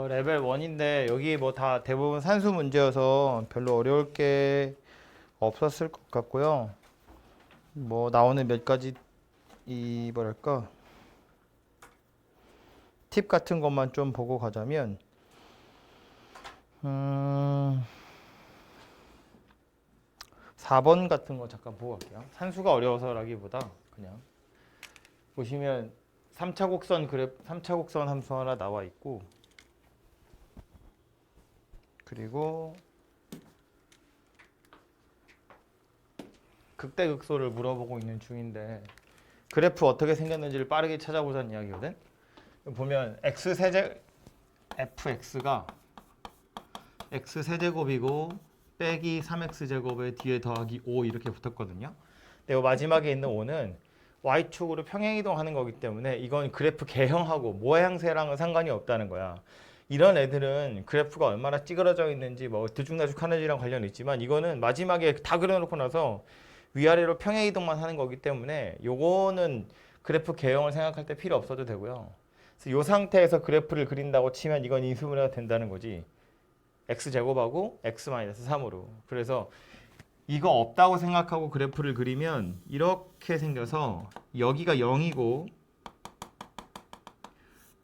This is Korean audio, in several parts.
레벨 1인데 여기 뭐 다 대부분 산수 문제여서 별로 어려울 게 없었을 것 같고요. 뭐 나오는 몇 가지 이 뭐랄까 팁 같은 것만 좀 보고 가자면 4번 같은 거 잠깐 보고 갈게요. 산수가 어려워서라기보다 그냥 보시면 3차 곡선 그래프 3차 곡선 함수 하나 나와 있고 그리고 극대극소를 물어보고 있는 중인데 그래프 어떻게 생겼는지를 빠르게 찾아보자는 이야기거든. 보면 x세제 fx가 x세제곱이고 빼기 3x제곱에 뒤에 더하기 5 이렇게 붙었거든요. 근데 마지막에 있는 5는 y축으로 평행이동하는 거기 때문에 이건 그래프 개형하고 모양새랑은 상관이 없다는 거야. 이런 애들은 그래프가 얼마나 찌그러져 있는지 뭐 들쭉날쭉하는지랑 관련이 있지만 이거는 마지막에 다 그려놓고 나서 위아래로 평행이동만 하는 거기 때문에 요거는 그래프 개형을 생각할 때 필요 없어도 되고요. 그래서 이 상태에서 그래프를 그린다고 치면 이건 인수분해가 된다는 거지. x제곱하고 x-3으로. 그래서 이거 없다고 생각하고 그래프를 그리면 이렇게 생겨서 여기가 0이고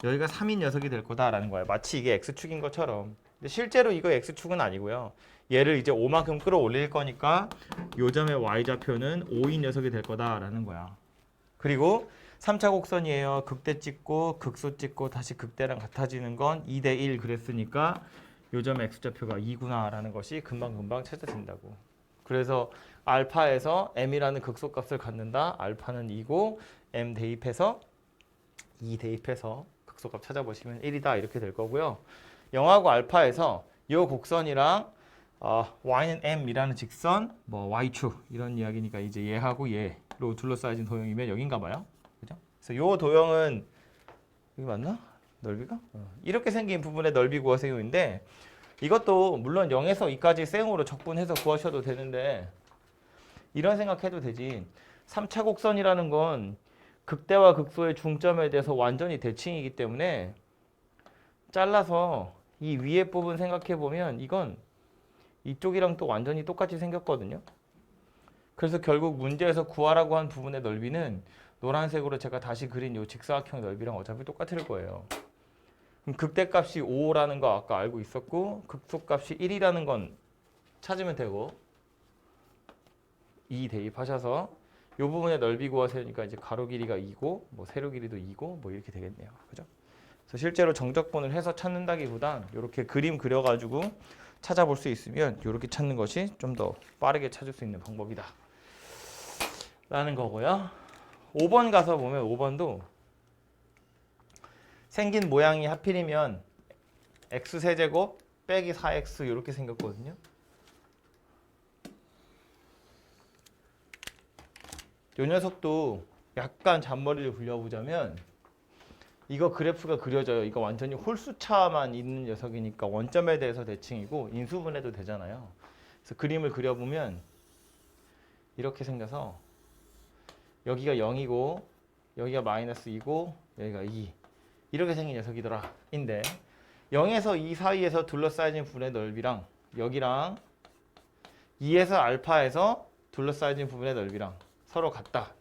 여기가 3인 녀석이 될 거다라는 거야. 마치 이게 x축인 것처럼. 근데 실제로 이거 x축은 아니고요. 얘를 이제 5만큼 끌어올릴 거니까 요 점의 y좌표는 5인 녀석이 될 거다라는 거야. 그리고 3차 곡선이에요. 극대 찍고 극소 찍고 다시 극대랑 같아지는 건 2대 1 그랬으니까 요 점의 x좌표가 2구나라는 것이 금방금방 찾아진다고. 그래서 알파에서 m이라는 극소값을 갖는다. 알파는 2고 m 대입해서 2 대입해서 극소값 찾아보시면 1이다 이렇게 될 거고요. 0하고 알파에서 이 곡선이랑 y는 m이라는 직선, 뭐 y축 이런 이야기니까 이제 얘하고 얘로 둘러싸여진 도형이면 여긴가 봐요. 그죠? 그래서 이 도형은 여기 맞나? 넓이가? 이렇게 생긴 부분의 넓이 구하세요인데 이것도 물론 0에서 2까지 생으로 적분해서 구하셔도 되는데 이런 생각해도 되지. 3차 곡선이라는 건 극대와 극소의 중점에 대해서 완전히 대칭이기 때문에 잘라서 이 위에 부분 생각해 보면 이건 이쪽이랑 또 완전히 똑같이 생겼거든요. 그래서 결국 문제에서 구하라고 한 부분의 넓이는 노란색으로 제가 다시 그린 이 직사각형 넓이랑 어차피 똑같을 거예요. 그럼 극대값이 5라는 거 아까 알고 있었고 극소값이 1이라는 건 찾으면 되고 2 대입하셔서 이 부분의 넓이 구하세요니까 이제 가로 길이가 2고 뭐 세로 길이도 2고 뭐 이렇게 되겠네요. 그죠? 그래서 실제로 정적분을 해서 찾는다기보단 이렇게 그림 그려가지고 찾아볼 수 있으면 이렇게 찾는 것이 좀 더 빠르게 찾을 수 있는 방법이다. 라는 거고요. 5번 가서 보면 5번도 생긴 모양이 하필이면 x세제곱 빼기 4x 이렇게 생겼거든요. 이 녀석도 약간 잔머리를 굴려보자면 이거 그래프가 그려져요. 이거 완전히 홀수차만 있는 녀석이니까 원점에 대해서 대칭이고 인수분해도 되잖아요. 그래서 그림을 그려보면 이렇게 생겨서 여기가 0이고 여기가 마이너스 2고 여기가 2 이렇게 생긴 녀석이더라. 인데 0에서 2 사이에서 둘러싸여진 부분의 넓이랑 여기랑 2에서 알파에서 둘러싸여진 부분의 넓이랑 서로 같다.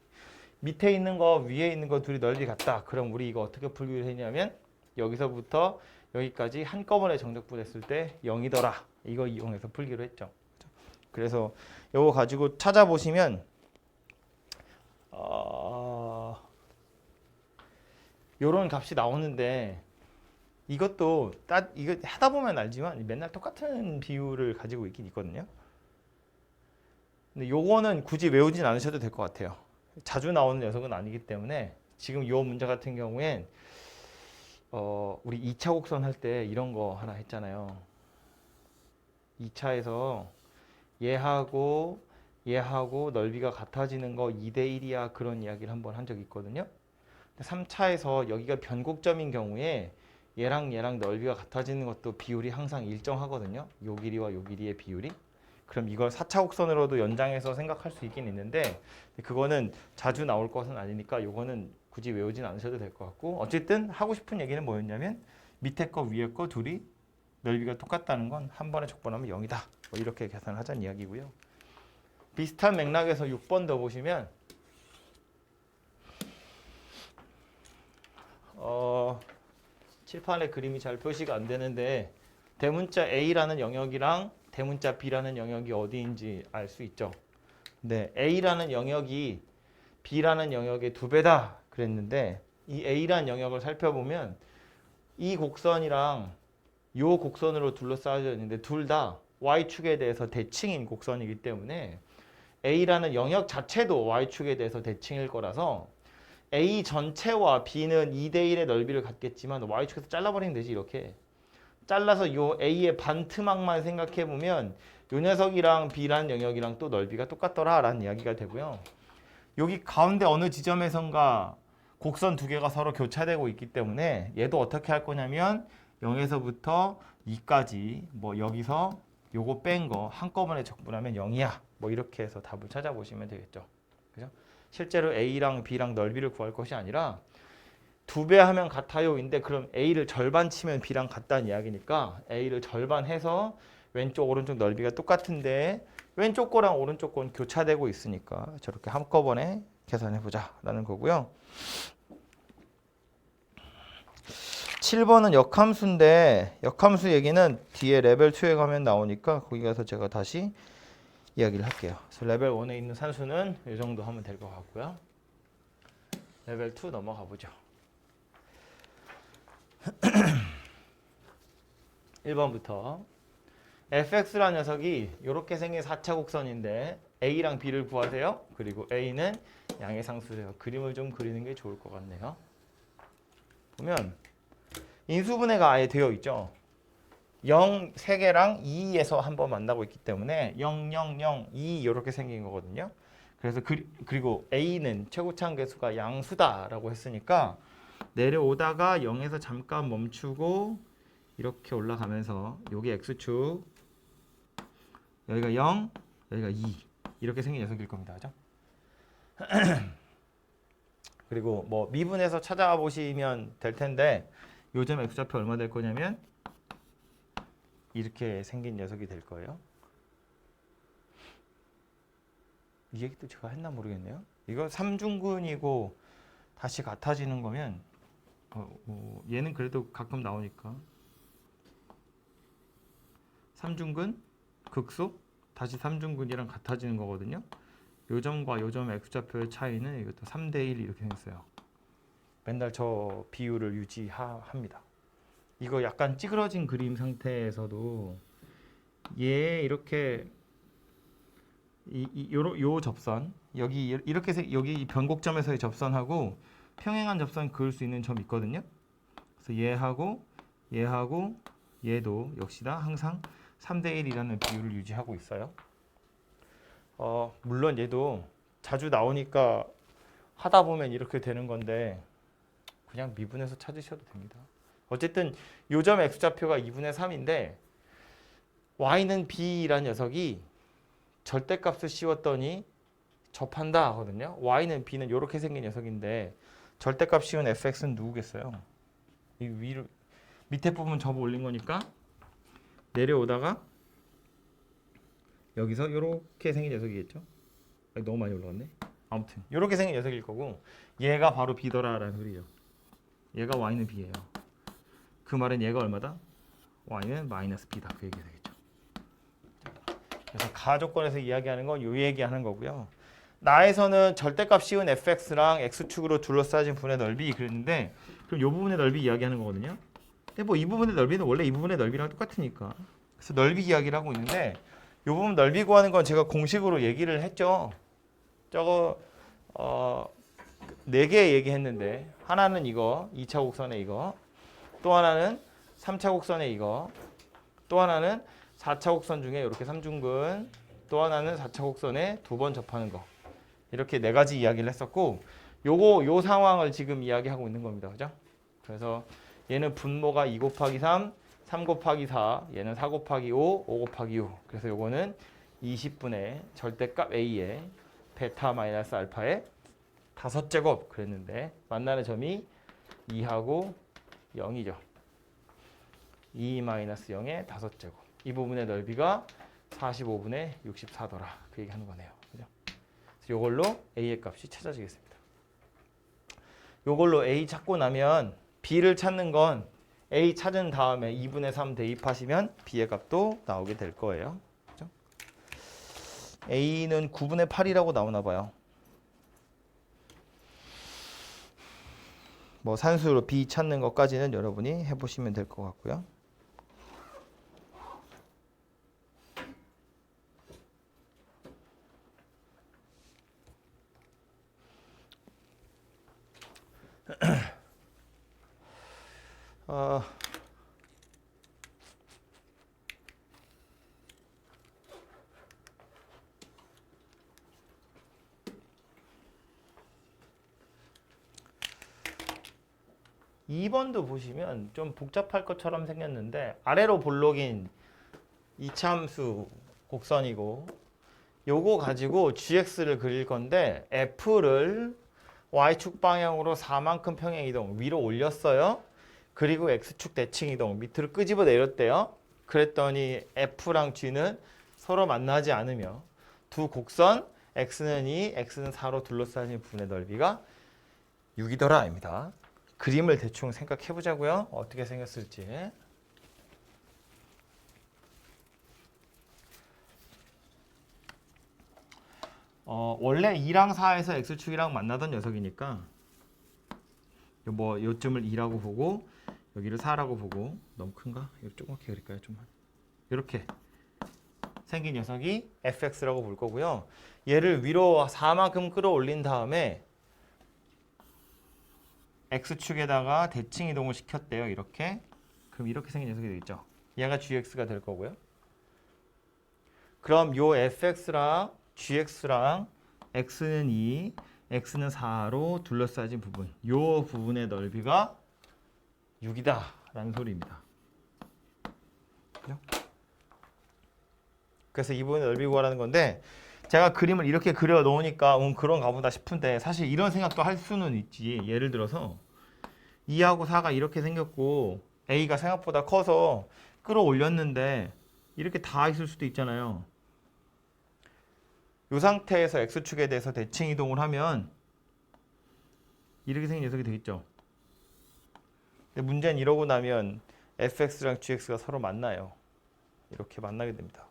밑에 있는 거 위에 있는 거 둘이 넓이 같다. 그럼 우리 이거 어떻게 풀기로 했냐면 여기서부터 여기까지 한꺼번에 정적분했을 때 0이더라. 이거 이용해서 풀기로 했죠. 그래서 이거 가지고 찾아보시면 요런 값이 나오는데 이것도 이거 하다 보면 알지만 맨날 똑같은 비율을 가지고 있긴 있거든요. 근데 요거는 굳이 외우진 않으셔도 될 것 같아요. 자주 나오는 녀석은 아니기 때문에 지금 요 문제 같은 경우엔 우리 2차 곡선 할 때 이런 거 하나 했잖아요. 2차에서 얘하고 넓이가 같아지는 거 2대 1이야 그런 이야기를 한번 한 적이 있거든요. 3차에서 여기가 변곡점인 경우에 얘랑 넓이가 같아지는 것도 비율이 항상 일정하거든요. 요 길이와 요 길이의 비율이. 그럼 이걸 4차 곡선으로도 연장해서 생각할 수 있긴 있는데 그거는 자주 나올 것은 아니니까 요거는 굳이 외우진 않으셔도 될 것 같고 어쨌든 하고 싶은 얘기는 뭐였냐면 밑에 거 위에 거 둘이 넓이가 똑같다는 건 한 번에 적분하면 0이다. 뭐 이렇게 계산하자는 이야기고요. 비슷한 맥락에서 6번 더 보시면 칠판에 그림이 잘 표시가 안 되는데 대문자 A라는 영역이랑 대문자 B라는 영역이 어디인지 알 수 있죠. 네, A라는 영역이 B라는 영역의 2배다 그랬는데 이 A라는 영역을 살펴보면 이 곡선이랑 이 곡선으로 둘러싸여져 있는데 둘 다 Y축에 대해서 대칭인 곡선이기 때문에 A라는 영역 자체도 Y축에 대해서 대칭일 거라서 A 전체와 B는 2대1의 넓이를 갖겠지만 Y축에서 잘라버리면 되지. 이렇게 잘라서 요 A의 반트막만 생각해보면 요 녀석이랑 B라는 영역이랑 또 넓이가 똑같더라 라는 이야기가 되고요. 여기 가운데 어느 지점에선가 곡선 2개가 서로 교차되고 있기 때문에 얘도 어떻게 할 거냐면 0에서부터 2까지 뭐 여기서 요거 뺀 거 한꺼번에 적분하면 0이야. 뭐 이렇게 해서 답을 찾아보시면 되겠죠. 그죠? 실제로 A랑 B랑 넓이를 구할 것이 아니라 2배 하면 같아요인데 그럼 A를 절반 치면 B랑 같다는 이야기니까 A를 절반 해서 왼쪽 오른쪽 넓이가 똑같은데 왼쪽 거랑 오른쪽 거는 교차되고 있으니까 저렇게 한꺼번에 계산해보자 라는 거고요. 7번은 역함수인데 역함수 얘기는 뒤에 레벨 2에 가면 나오니까 거기 가서 제가 다시 이야기를 할게요. 그래서 레벨 1에 있는 산수는 이 정도 하면 될 것 같고요. 레벨 2 넘어가 보죠. 1번부터 fx라는 녀석이 이렇게 생긴 4차 곡선인데 a랑 b를 구하세요. 그리고 a는 양의 상수래요. 그림을 좀 그리는 게 좋을 것 같네요. 보면 인수분해가 아예 되어 있죠. 0 3개랑 2에서 한번 만나고 있기 때문에 0, 0, 0, 2 이렇게 생긴 거거든요. 그래서 그리고 a는 최고차함계수가 양수다라고 했으니까 내려오다가 0에서 잠깐 멈추고 이렇게 올라가면서 여기 x축 여기가 0, 여기가 2 이렇게 생긴 녀석일 겁니다. 그죠? 그리고 뭐 미분해서 찾아와 보시면 될 텐데 요점 x좌표 얼마 될 거냐면 이렇게 생긴 녀석이 될 거예요. 이 얘기도 제가 했나 모르겠네요. 이거 삼중근이고 다시 같아지는 거면 얘는 그래도 가끔 나오니까 삼중근 극소 다시 삼중근이랑 같아지는 거거든요. 요점과 요점 x좌표의 차이는 이것도 3대1 이렇게 생겼어요. 맨날 저 비율을 유지합니다. 이거 약간 찌그러진 그림 상태에서도 얘 이렇게 요 접선 여기 이렇게 여기 변곡점에서의 접선하고 평행한 접선 그을 수 있는 점이 있거든요. 그래서 얘하고 얘도 역시나 항상 3대1이라는 비율을 유지하고 있어요. 물론 얘도 자주 나오니까 하다 보면 이렇게 되는 건데 그냥 미분해서 찾으셔도 됩니다. 어쨌든 요점 x좌표가 2분의 3인데 y는 b라는 녀석이 절대값을 씌웠더니 접한다 하거든요. y는 b는 이렇게 생긴 녀석인데 절대값 씌운 fx는 누구겠어요? 이 위로 밑에 부분 접어 올린 거니까 내려오다가 여기서 이렇게 생긴 녀석이겠죠. 너무 많이 올라갔네. 아무튼 이렇게 생긴 녀석일 거고 얘가 바로 b더라라는 소리예요. 얘가 y는 b예요. 그 말은 얘가 얼마다? y는 마이너스 b다. 그 얘기가 되겠죠. 그래서 가조건에서 이야기하는 건 이 얘기하는 거고요. 나에서는 절대값 씌운 fx랑 x축으로 둘러싸진 분의 넓이 그랬는데 그럼 이 부분의 넓이 이야기하는 거거든요. 근데 뭐 이 부분의 넓이는 원래 이 부분의 넓이랑 똑같으니까. 그래서 넓이 이야기를 하고 있는데 이 부분 넓이 구하는 건 제가 공식으로 얘기를 했죠. 저거 4개 얘기했는데 하나는 이거 2차 곡선에 이거 또 하나는 3차 곡선에 이거 또 하나는 4차 곡선 중에 이렇게 삼중근 또 하나는 4차 곡선에 2번 접하는 거 이렇게 4가지 이야기를 했었고 요 상황을 지금 이야기하고 있는 겁니다. 그죠? 그래서 얘는 분모가 2 곱하기 3, 3 곱하기 4, 얘는 4 곱하기 5, 5 곱하기 6. 그래서 요거는 20분의 절대값 A에 베타 마이너스 알파의 5제곱 그랬는데 만나는 점이 2하고 0이죠. 2-0의 5제곱. 이 부분의 넓이가 45분의 64더라. 그 얘기 하는 거네요. 그죠? 그래서 이걸로 A의 값이 찾아지겠습니다. 이걸로 A 찾고 나면 B를 찾는 건 A 찾은 다음에 2분의 3 대입하시면 B의 값도 나오게 될 거예요. 그죠? A는 9분의 8이라고 나오나 봐요. 뭐 산수로 B 찾는 것까지는 여러분이 해보시면 될 것 같고요. 어, 2번도 보시면 좀 복잡할 것처럼 생겼는데 아래로 볼록인 이차함수 곡선이고 요거 가지고 gx를 그릴 건데 f를 y축 방향으로 4만큼 평행 이동 위로 올렸어요. 그리고 x축 대칭 이동 밑으로 끄집어 내렸대요. 그랬더니 f랑 g는 서로 만나지 않으며 두 곡선 x는 2, x는 4로 둘러싸인 부분의 넓이가 6이더라 입니다. 그림을 대충 생각해 보자고요. 어떻게 생겼을지. 원래 2랑 4에서 x축이랑 만나던 녀석이니까 뭐 요쯤을 2라고 보고 여기를 4라고 보고 너무 큰가? 이거 조그맣게 그릴까요? 좀 이렇게 생긴 녀석이 fx라고 볼 거고요. 얘를 위로 4만큼 끌어올린 다음에 x축에다가 대칭 이동을 시켰대요. 이렇게. 그럼 이렇게 생긴 녀석이 되겠죠. 얘가 gx가 될 거고요. 그럼 요 fx랑 gx랑 x는 2, x는 4로 둘러싸진 부분. 요 부분의 넓이가 6이다 라는 소리입니다. 그죠? 그래서 이 부분의 넓이 구하라는 건데 제가 그림을 이렇게 그려 놓으니까 그런가 보다 싶은데 사실 이런 생각도 할 수는 있지. 예를 들어서 2하고 4가 이렇게 생겼고 A가 생각보다 커서 끌어올렸는데 이렇게 다 있을 수도 있잖아요. 이 상태에서 X축에 대해서 대칭 이동을 하면 이렇게 생긴 녀석이 되겠죠. 근데 문제는 이러고 나면 fx랑 gx가 서로 만나요. 이렇게 만나게 됩니다.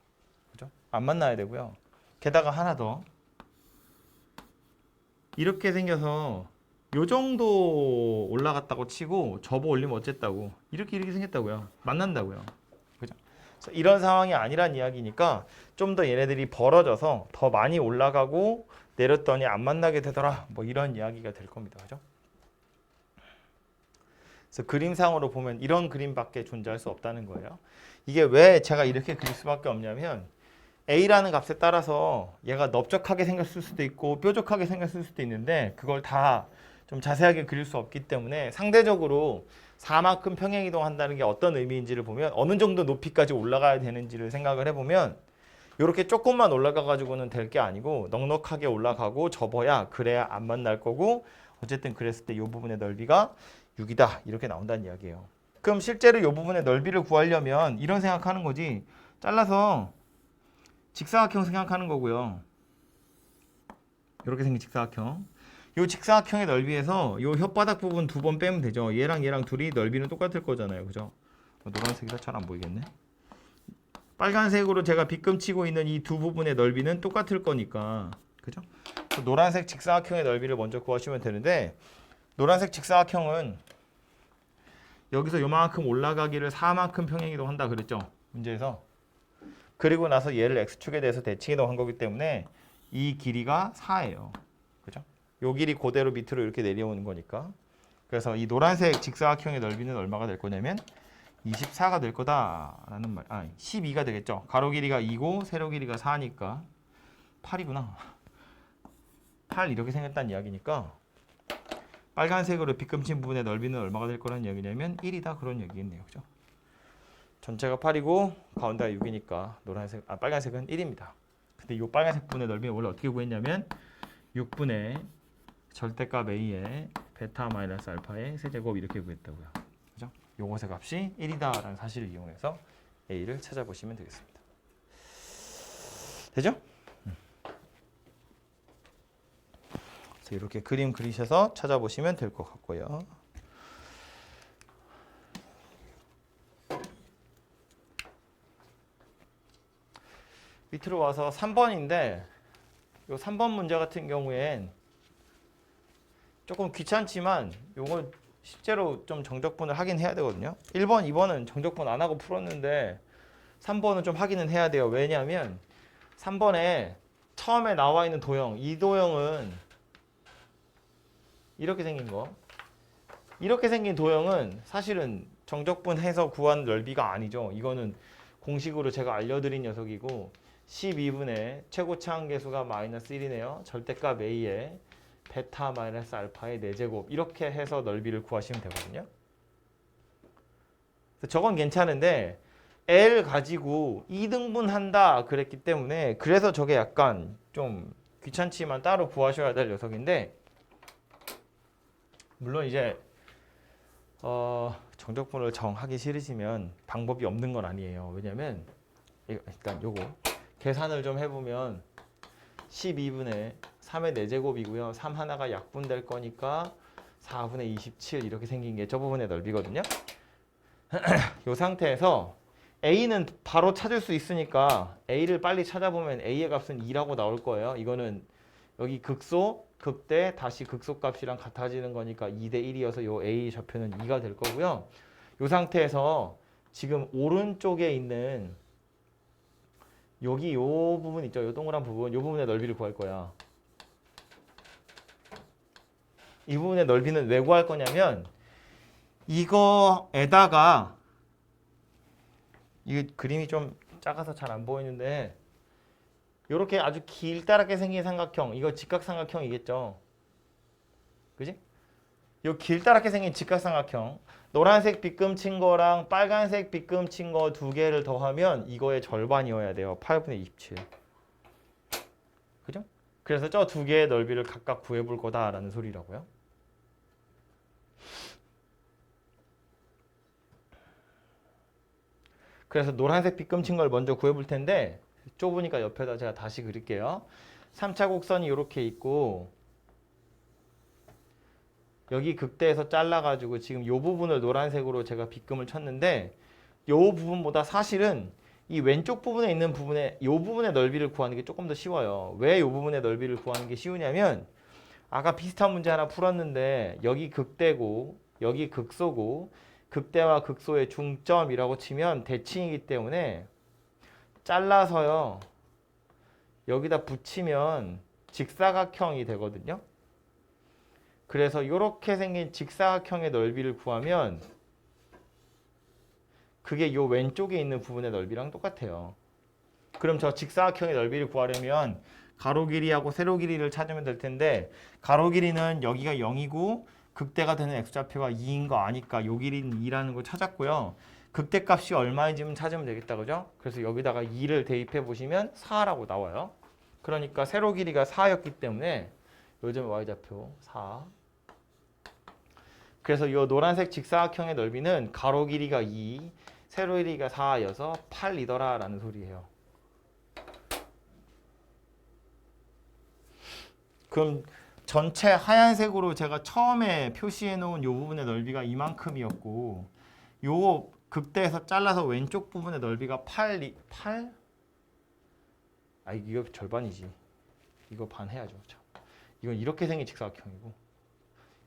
그죠? 안 만나야 되고요. 게다가 하나 더. 이렇게 생겨서 요 정도 올라갔다고 치고 접어 올리면 어쨌다고. 이렇게 생겼다고요. 만난다고요. 그죠? 그래서 이런 상황이 아니란 이야기니까 좀 더 얘네들이 벌어져서 더 많이 올라가고 내렸더니 안 만나게 되더라. 뭐 이런 이야기가 될 겁니다. 그죠? 그래서 그림상으로 보면 이런 그림밖에 존재할 수 없다는 거예요. 이게 왜 제가 이렇게 그릴 수밖에 없냐면 A라는 값에 따라서 얘가 넓적하게 생겼을 수도 있고 뾰족하게 생겼을 수도 있는데 그걸 다 좀 자세하게 그릴 수 없기 때문에 상대적으로 4만큼 평행이동한다는 게 어떤 의미인지를 보면 어느 정도 높이까지 올라가야 되는지를 생각을 해보면 이렇게 조금만 올라가 가지고는 될 게 아니고 넉넉하게 올라가고 접어야 그래야 안 만날 거고 어쨌든 그랬을 때 이 부분의 넓이가 6이다 이렇게 나온다는 이야기예요. 그럼 실제로 이 부분의 넓이를 구하려면 이런 생각하는 거지. 잘라서 직사각형 생각하는 거고요. 이렇게 생긴 직사각형. 이 직사각형의 넓이에서 이 혓바닥 부분 2번 빼면 되죠. 얘랑 둘이 넓이는 똑같을 거잖아요. 그죠? 노란색이라 잘 안 보이겠네. 빨간색으로 제가 빗금치고 있는 이 두 부분의 넓이는 똑같을 거니까. 그죠? 노란색 직사각형의 넓이를 먼저 구하시면 되는데 노란색 직사각형은 여기서 요만큼 올라가기를 4만큼 평행이동 한다 그랬죠. 문제에서. 그리고 나서 얘를 x축에 대해서 대칭 이동한 거기 때문에 이 길이가 4예요. 그죠? 요 길이 그대로 밑으로 이렇게 내려오는 거니까. 그래서 이 노란색 직사각형의 넓이는 얼마가 될 거냐면 24가 될 거다라는 말. 12가 되겠죠. 가로 길이가 2고 세로 길이가 4니까 8이구나. 8 이렇게 생겼다는 이야기니까 빨간색으로 빗금친 부분의 넓이는 얼마가 될 거라는 이야기냐면 1이다 그런 얘기겠네요. 그죠? 전체가 8이고 가운데가 6이니까 빨간색은 1입니다. 근데 이 빨간색 부분의 넓이는 원래 어떻게 구했냐면 6분의 절대값 a의 베타 마이너스 알파의 세제곱 이렇게 구했다고요. 그죠? 요것의 값이 1이다라는 사실을 이용해서 A를 찾아보시면 되겠습니다. 되죠? 그래서 이렇게 그림 그리셔서 찾아보시면 될 것 같고요. 밑으로 와서 3번인데 요 3번 문제 같은 경우엔 조금 귀찮지만 요거 실제로 좀 정적분을 하긴 해야 되거든요. 1번, 2번은 정적분 안 하고 풀었는데 3번은 좀 하기는 해야 돼요. 왜냐하면 3번에 처음에 나와 있는 도형, 이 도형은 이렇게 생긴 거. 이렇게 생긴 도형은 사실은 정적분해서 구한 넓이가 아니죠. 이거는 공식으로 제가 알려드린 녀석이고 12분의 최고 차항계수가 마이너스 1이네요. 절대값 A에 베타 마이너스 알파의 4제곱 이렇게 해서 넓이를 구하시면 되거든요. 저건 괜찮은데 L 가지고 2등분한다 그랬기 때문에 그래서 저게 약간 좀 귀찮지만 따로 구하셔야 될 녀석인데 물론 이제 정적분을 정하기 싫으시면 방법이 없는 건 아니에요. 왜냐면 일단 요거 계산을 좀 해보면 12분의 3의 4제곱이고요. 3 하나가 약분될 거니까 4분의 27 이렇게 생긴 게 저 부분의 넓이거든요. 이 상태에서 A는 바로 찾을 수 있으니까 A를 빨리 찾아보면 A의 값은 2라고 나올 거예요. 이거는 여기 극소, 극대, 다시 극소값이랑 같아지는 거니까 2대 1이어서 요 A 좌표는 2가 될 거고요. 이 상태에서 지금 오른쪽에 있는 여기 요 부분 있죠? 요 동그란 부분, 요 부분의 넓이를 구할 거야. 이 부분의 넓이는 왜 구할 거냐면 이거에다가 이 그림이 좀 작아서 잘 안 보이는데 이렇게 아주 길다랗게 생긴 삼각형, 이거 직각삼각형이겠죠? 그지? 이 길다랗게 생긴 직각삼각형, 노란색 빗금 친 거랑 빨간색 빗금 친 거 두 개를 더하면 이거의 절반이어야 돼요. 8분의 27. 그죠? 그래서 저 두 개의 넓이를 각각 구해볼 거다라는 소리라고요. 그래서 노란색 빗금 친 걸 먼저 구해볼 텐데 좁으니까 옆에다 제가 다시 그릴게요. 3차 곡선이 이렇게 있고 여기 극대에서 잘라가지고 지금 이 부분을 노란색으로 제가 빗금을 쳤는데 이 부분보다 사실은 이 왼쪽 부분에 있는 부분에 이 부분의 넓이를 구하는 게 조금 더 쉬워요. 왜 이 부분의 넓이를 구하는 게 쉬우냐면 아까 비슷한 문제 하나 풀었는데 여기 극대고 여기 극소고 극대와 극소의 중점이라고 치면 대칭이기 때문에 잘라서요 여기다 붙이면 직사각형이 되거든요. 그래서 이렇게 생긴 직사각형의 넓이를 구하면 그게 요 왼쪽에 있는 부분의 넓이랑 똑같아요. 그럼 저 직사각형의 넓이를 구하려면 가로 길이하고 세로 길이를 찾으면 될 텐데 가로 길이는 여기가 0이고 극대가 되는 x좌표가 2인 거 아니까 요 길이는 2라는 걸 찾았고요. 극대 값이 얼마인지 찾으면 되겠다. 그죠? 그래서 여기다가 2를 대입해 보시면 4라고 나와요. 그러니까 세로 길이가 4였기 때문에 요즘 y좌표 4. 그래서 이 노란색 직사각형의 넓이는 가로 길이가 2, 세로 길이가 4여서 8이더라 라는 소리예요. 그럼 전체 하얀색으로 제가 처음에 표시해 놓은 이 부분의 넓이가 이만큼이었고 요 극대에서 잘라서 왼쪽 부분의 넓이가 8? 아 이거 절반이지. 이거 반 해야죠. 이건 이렇게 생긴 직사각형이고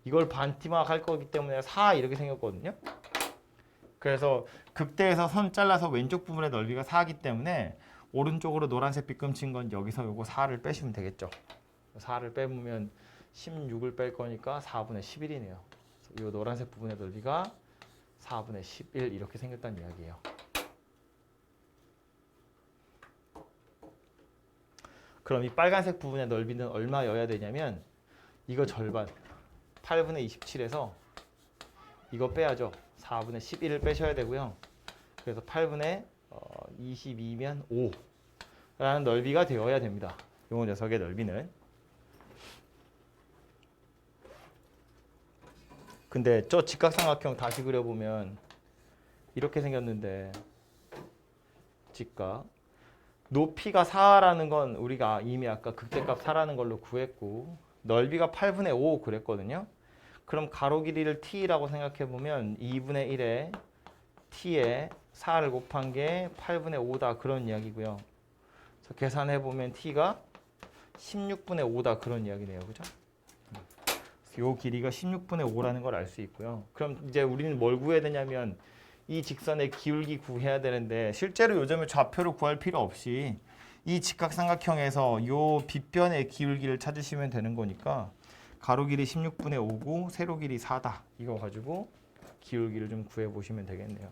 이걸 반티막 할 거기 때문에 4 이렇게 생겼거든요. 그래서 극대에서 선 잘라서 왼쪽 부분의 넓이가 4이기 때문에 오른쪽으로 노란색 빗금 친 건 여기서 요거 4를 빼시면 되겠죠. 4를 빼보면 16을 뺄 거니까 4분의 11이네요. 이 노란색 부분의 넓이가 4분의 11 이렇게 생겼다는 이야기예요. 그럼 이 빨간색 부분의 넓이는 얼마여야 되냐면 이거 절반 8분의 27에서 이거 빼야죠. 4분의 11을 빼셔야 되고요. 그래서 8분의 22면 5라는 넓이가 되어야 됩니다. 이 녀석의 넓이는. 근데 저 직각삼각형 다시 그려보면 이렇게 생겼는데 직각 높이가 4라는 건 우리가 이미 아까 극대값 4라는 걸로 구했고 넓이가 8분의 5 그랬거든요. 그럼 가로 길이를 t라고 생각해 보면 2분의 1에 t에 4를 곱한 게 8분의 5다 그런 이야기고요. 그래서 계산해 보면 t가 16분의 5다 그런 이야기네요. 그죠? 요 길이가 16분의 5라는 걸 알 수 있고요. 그럼 이제 우리는 뭘 구해야 되냐면 이 직선의 기울기 구해야 되는데 실제로 요즘에 좌표를 구할 필요 없이 이 직각삼각형에서 요 빗변의 기울기를 찾으시면 되는 거니까 가로 길이 16분의 5고 세로 길이 4다. 이거 가지고 기울기를 좀 구해 보시면 되겠네요.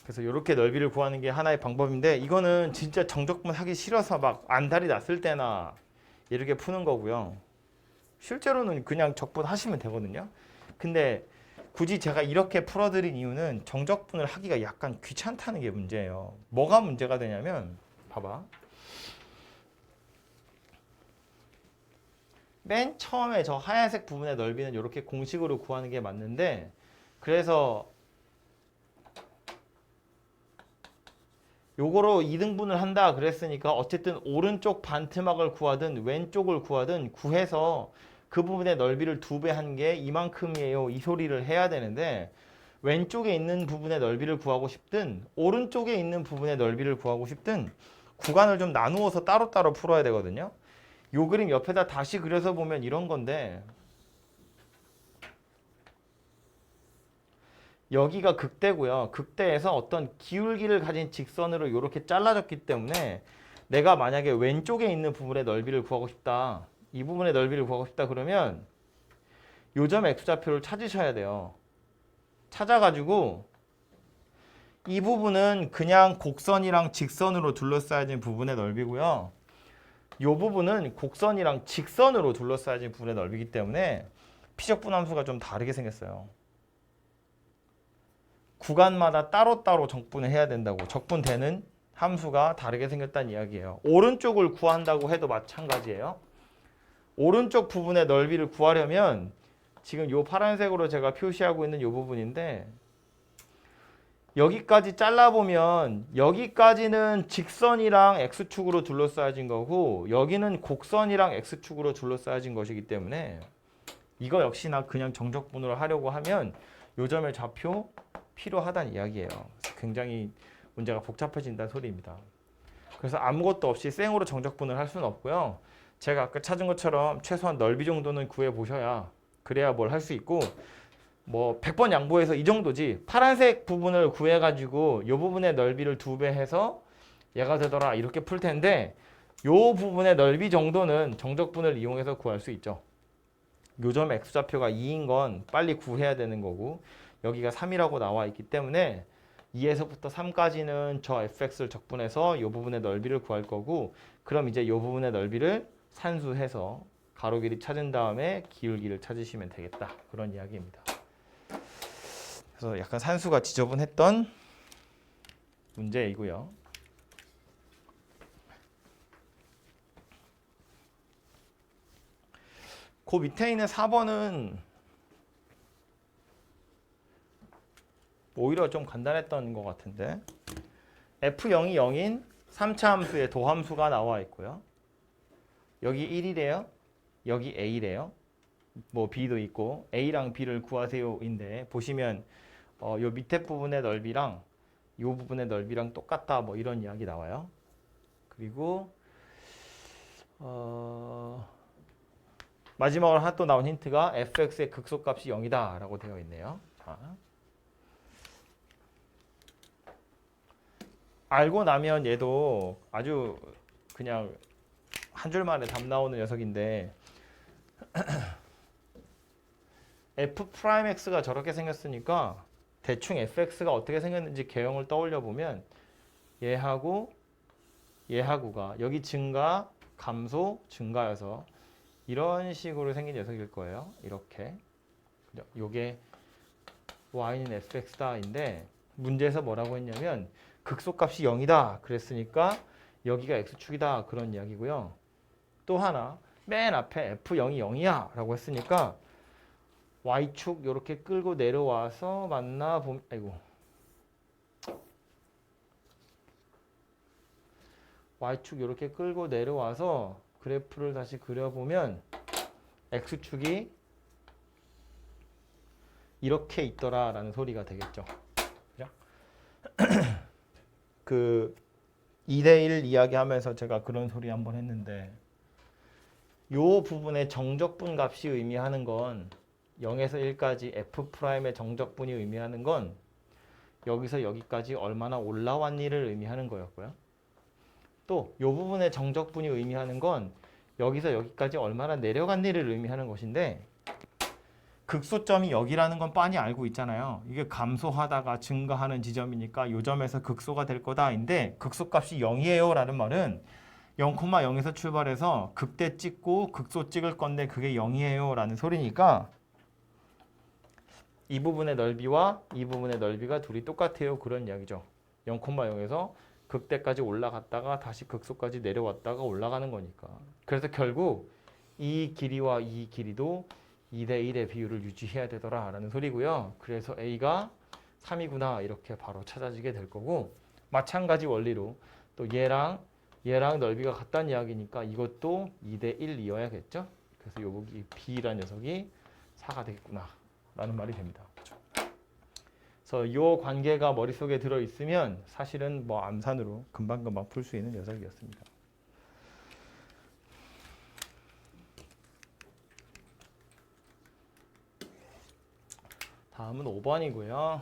그래서 이렇게 넓이를 구하는 게 하나의 방법인데 이거는 진짜 정적분 하기 싫어서 막 안달이 났을 때나 이렇게 푸는 거고요. 실제로는 그냥 적분 하시면 되거든요. 근데 굳이 제가 이렇게 풀어드린 이유는 정적분을 하기가 약간 귀찮다는 게 문제예요. 뭐가 문제가 되냐면 봐봐. 맨 처음에 저 하얀색 부분의 넓이는 이렇게 공식으로 구하는 게 맞는데 그래서 요거로 2등분을 한다 그랬으니까 어쨌든 오른쪽 반트막을 구하든 왼쪽을 구하든 구해서 그 부분의 넓이를 2배 한 게 이만큼이에요. 이 소리를 해야 되는데 왼쪽에 있는 부분의 넓이를 구하고 싶든 오른쪽에 있는 부분의 넓이를 구하고 싶든 구간을 좀 나누어서 따로따로 풀어야 되거든요. 요 그림 옆에다 다시 그려서 보면 이런 건데 여기가 극대고요. 극대에서 어떤 기울기를 가진 직선으로 이렇게 잘라졌기 때문에 내가 만약에 왼쪽에 있는 부분의 넓이를 구하고 싶다. 이 부분의 넓이를 구하고 싶다 그러면 요점 X좌표를 찾으셔야 돼요. 찾아가지고 이 부분은 그냥 곡선이랑 직선으로 둘러싸여진 부분의 넓이고요. 이 부분은 곡선이랑 직선으로 둘러싸여진 부분의 넓이기 때문에 피적분 함수가 좀 다르게 생겼어요. 구간마다 따로따로 적분을 해야 된다고. 적분되는 함수가 다르게 생겼다는 이야기예요. 오른쪽을 구한다고 해도 마찬가지예요. 오른쪽 부분의 넓이를 구하려면 지금 이 파란색으로 제가 표시하고 있는 이 부분인데 여기까지 잘라보면 여기까지는 직선이랑 X축으로 둘러싸여진 거고 여기는 곡선이랑 X축으로 둘러싸여진 것이기 때문에 이거 역시나 그냥 정적분으로 하려고 하면 요점의 좌표 필요하다는 이야기예요. 굉장히 문제가 복잡해진다는 소리입니다. 그래서 아무것도 없이 생으로 정적분을 할 수는 없고요. 제가 아까 찾은 것처럼 최소한 넓이 정도는 구해보셔야 그래야 뭘 할 수 있고 뭐 100번 양보해서 이 정도지 파란색 부분을 구해가지고 이 부분의 넓이를 2배 해서 얘가 되더라 이렇게 풀 텐데 이 부분의 넓이 정도는 정적분을 이용해서 구할 수 있죠. 요점 X좌표가 2인 건 빨리 구해야 되는 거고 여기가 3이라고 나와 있기 때문에 2에서부터 3까지는 저 fx를 적분해서 이 부분의 넓이를 구할 거고 그럼 이제 이 부분의 넓이를 산수해서 가로 길이 찾은 다음에 기울기를 찾으시면 되겠다. 그런 이야기입니다. 그래서 약간 산수가 지저분했던 문제이고요. 그 밑에 있는 4번은 오히려 좀 간단했던 것 같은데 f0이 0인 3차 함수의 도함수가 나와 있고요. 여기 1이래요. 여기 a래요. 뭐 b도 있고 a랑 b를 구하세요인데 보시면 요 밑에 부분의 넓이랑 요 부분의 넓이랑 똑같다 뭐 이런 이야기 나와요. 그리고 마지막으로 하나 또 나온 힌트가 fx의 극소값이 0이다 라고 되어 있네요. 자. 알고 나면 얘도 아주 그냥 한 줄 만에 답 나오는 녀석인데 f'x가 저렇게 생겼으니까 대충 fx가 어떻게 생겼는지 개형을 떠올려 보면 얘하고 얘하고가 여기 증가, 감소, 증가여서 이런 식으로 생긴 녀석일 거예요. 이렇게 요게 y는 fx다인데 문제에서 뭐라고 했냐면 극소값이 0이다 그랬으니까 여기가 x축이다 그런 이야기고요. 또 하나 맨 앞에 f0이 0이야 라고 했으니까 y축 이렇게 끌고 내려와서 만나 보면 아이고 y축 이렇게 끌고 내려와서 그래프를 다시 그려보면 x축이 이렇게 있더라라는 소리가 되겠죠. 그죠? 그 2대1 이야기하면서 제가 그런 소리 한번 했는데 요 부분의 정적분 값이 의미하는 건 0에서 1까지 f'의 정적분이 의미하는 건 여기서 여기까지 얼마나 올라왔니를 의미하는 거였고요. 또 요 부분의 정적분이 의미하는 건 여기서 여기까지 얼마나 내려갔니를 의미하는 것인데 극소점이 여기라는 건 빤히 알고 있잖아요. 이게 감소하다가 증가하는 지점이니까 요 점에서 극소가 될 거다인데 극소값이 0이에요 라는 말은 0,0에서 출발해서 극대 찍고 극소 찍을 건데 그게 0이에요 라는 소리니까 이 부분의 넓이와 이 부분의 넓이가 둘이 똑같아요. 그런 이야기죠. 0,0에서 극대까지 올라갔다가 다시 극소까지 내려왔다가 올라가는 거니까. 그래서 결국 이 길이와 이 길이도 2대1의 비율을 유지해야 되더라라는 소리고요. 그래서 A가 3이구나 이렇게 바로 찾아지게 될 거고 마찬가지 원리로 또 얘랑 넓이가 같다는 이야기니까 이것도 2대1이어야겠죠. 그래서 여기 B라는 녀석이 4가 되겠구나 라는 말이 됩니다. 그래서 이 관계가 머릿속에 들어있으면 사실은 뭐 암산으로 금방금방 풀 수 있는 녀석이었습니다. 다음은 5번이고요.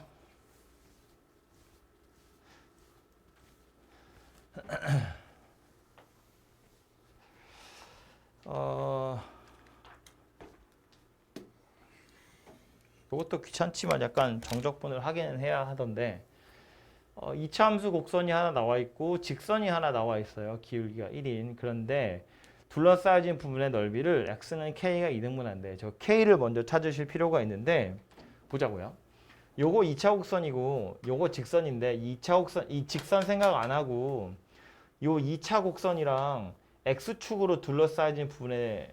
이것도 귀찮지만 약간 정적분을 하기는 해야 하던데 2차 함수 곡선이 하나 나와 있고 직선이 하나 나와 있어요. 기울기가 1인. 그런데 둘러싸여진 부분의 넓이를 x는 k가 2등분한데 저 k를 먼저 찾으실 필요가 있는데 보자고요. 요거 2차 곡선이고 요거 직선인데 2차 곡선 이 직선 생각 안 하고 요 2차 곡선이랑 x축으로 둘러싸여진 부분의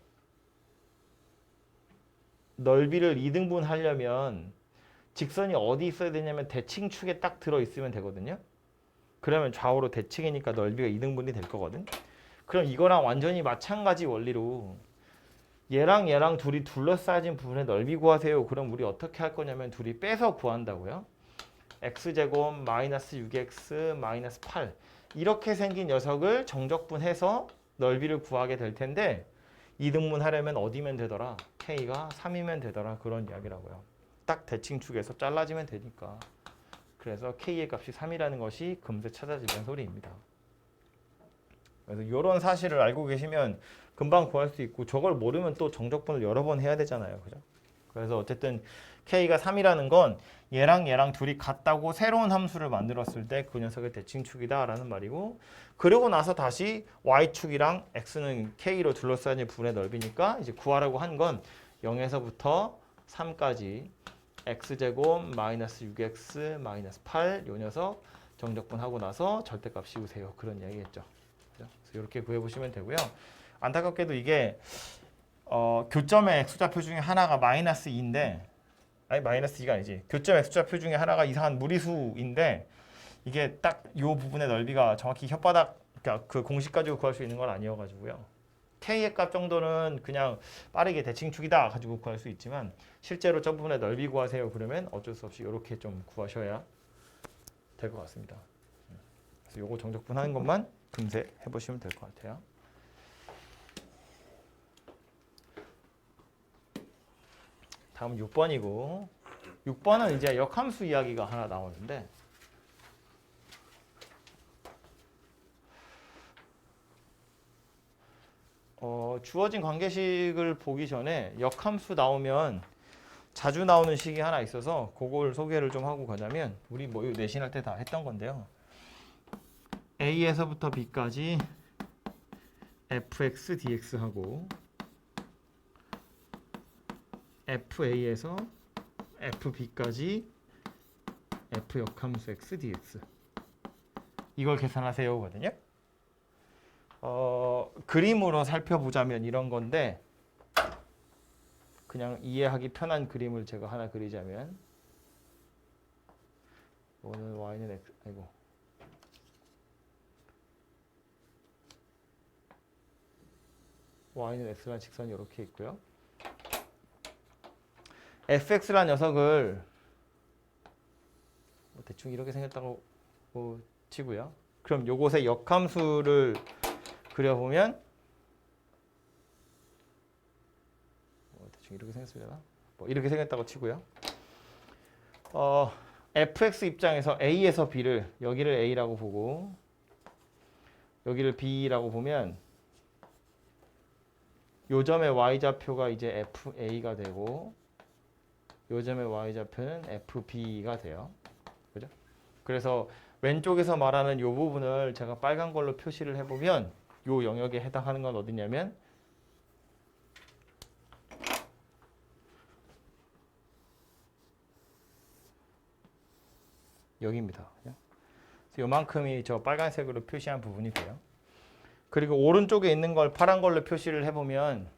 넓이를 2등분 하려면 직선이 어디 있어야 되냐면 대칭축에 딱 들어있으면 되거든요. 그러면 좌우로 대칭이니까 넓이가 2등분이 될 거거든. 그럼 이거랑 완전히 마찬가지 원리로 얘랑 둘이 둘러싸여진 부분의 넓이 구하세요. 그럼 우리 어떻게 할 거냐면 둘이 빼서 구한다고요. x제곱 마이너스 6x 마이너스 8 이렇게 생긴 녀석을 정적분해서 넓이를 구하게 될 텐데 2등분 하려면 어디면 되더라? k가 3이면 되더라. 그런 이야기라고요. 딱 대칭축에서 잘라지면 되니까. 그래서 k의 값이 3이라는 것이 금세 찾아지는 소리입니다. 그래서 이런 사실을 알고 계시면 금방 구할 수 있고 저걸 모르면 또 정적분을 여러 번 해야 되잖아요. 그죠? 그래서 어쨌든 k가 3이라는 건 얘랑 둘이 같다고 새로운 함수를 만들었을 때 그 녀석의 대칭축이다 라는 말이고 그러고 나서 다시 y축이랑 x는 k로 둘러싸인 부분의 넓이니까 이제 구하라고 한 건 0에서부터 3까지 x제곱 마이너스 6x 마이너스 8 요 녀석 정적분하고 나서 절대값 씌우세요. 그런 이야기겠죠. 그래서 이렇게 구해보시면 되고요. 안타깝게도 이게 교점의 x좌표 중에 하나가 마이너스 2인데 아니 마이너스 2가 아니지. 교점 x좌표 중에 하나가 이상한 무리수인데 이게 딱 이 부분의 넓이가 정확히 혓바닥 그러니까 그 공식 가지고 구할 수 있는 건 아니어가지고요. k의 값 정도는 그냥 빠르게 대칭축이다 가지고 구할 수 있지만 실제로 저 부분의 넓이 구하세요. 그러면 어쩔 수 없이 이렇게 좀 구하셔야 될 것 같습니다. 그래서 요거 정적분 하는 것만 금세 해보시면 될 것 같아요. 다음 6번이고 6번은 이제 역함수 이야기가 하나 나오는데 주어진 관계식을 보기 전에 역함수 나오면 자주 나오는 식이 하나 있어서 그걸 소개를 좀 하고 가자면 우리 뭐 내신할 때 다 했던 건데요. A에서부터 B까지 fx dx하고 FA에서 FB까지 F 역함수 x dx 이걸 계산하세요 거든요. 그림으로 살펴보자면 이런 건데 그냥 이해하기 편한 그림을 제가 하나 그리자면 이거는 y는 x 아이고 y는 x라는 직선이 이렇게 있고요. fx라는 녀석을 대충 이렇게 생겼다고 치고요. 그럼 요것의 역함수를 그려보면 대충 이렇게 생겼습니다. 이렇게 생겼다고 치고요. fx 입장에서 a에서 b를 여기를 a라고 보고 여기를 b라고 보면 요 점의 y좌표가 이제 fa가 되고 요 점의 y좌표는 fb가 돼요. 그죠? 그래서 왼쪽에서 말하는 요 부분을 제가 빨간 걸로 표시를 해보면 요 영역에 해당하는 건 어디냐면 여기입니다. 그래서 요만큼이 저 빨간색으로 표시한 부분이 돼요. 그리고 오른쪽에 있는 걸 파란 걸로 표시를 해보면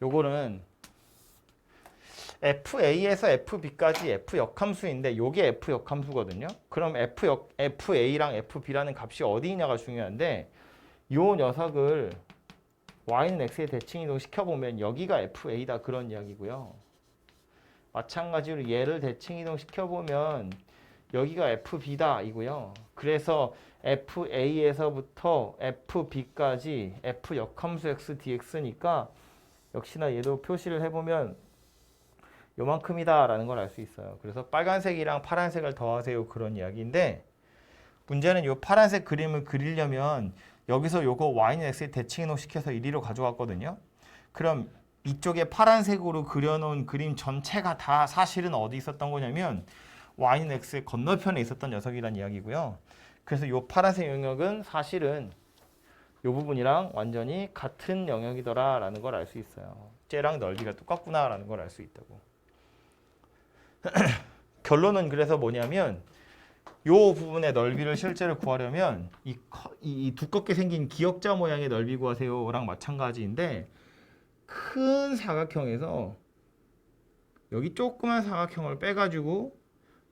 요거는 FA에서 FB까지 F 역함수인데 요게 F 역함수거든요. 그럼 FA랑 FB라는 값이 어디 있냐가 중요한데 요 녀석을 Y는 X에 대칭이동 시켜보면 여기가 FA다 그런 이야기고요. 마찬가지로 얘를 대칭이동 시켜보면 여기가 FB다 이고요. 그래서 FA에서부터 FB까지 F 역함수 X dx니까 역시나 얘도 표시를 해보면 요만큼이다 라는 걸 알 수 있어요. 그래서 빨간색이랑 파란색을 더하세요 그런 이야기인데 문제는 요 파란색 그림을 그리려면 여기서 요거 y는 x에 대칭이동 시켜서 이리로 가져왔거든요. 그럼 이쪽에 파란색으로 그려놓은 그림 전체가 다 사실은 어디 있었던 거냐면 y는 x의 건너편에 있었던 녀석이란 이야기고요. 그래서 요 파란색 영역은 사실은 요 부분이랑 완전히 같은 영역이더라 라는 걸 알 수 있어요. 쟤랑 넓이가 똑같구나 라는 걸 알 수 있다고. 결론은 그래서 뭐냐면 요 부분의 넓이를 실제로 구하려면 이 두껍게 생긴 기역자 모양의 넓이 구하세요랑 마찬가지인데 큰 사각형에서 여기 조그만 사각형을 빼가지고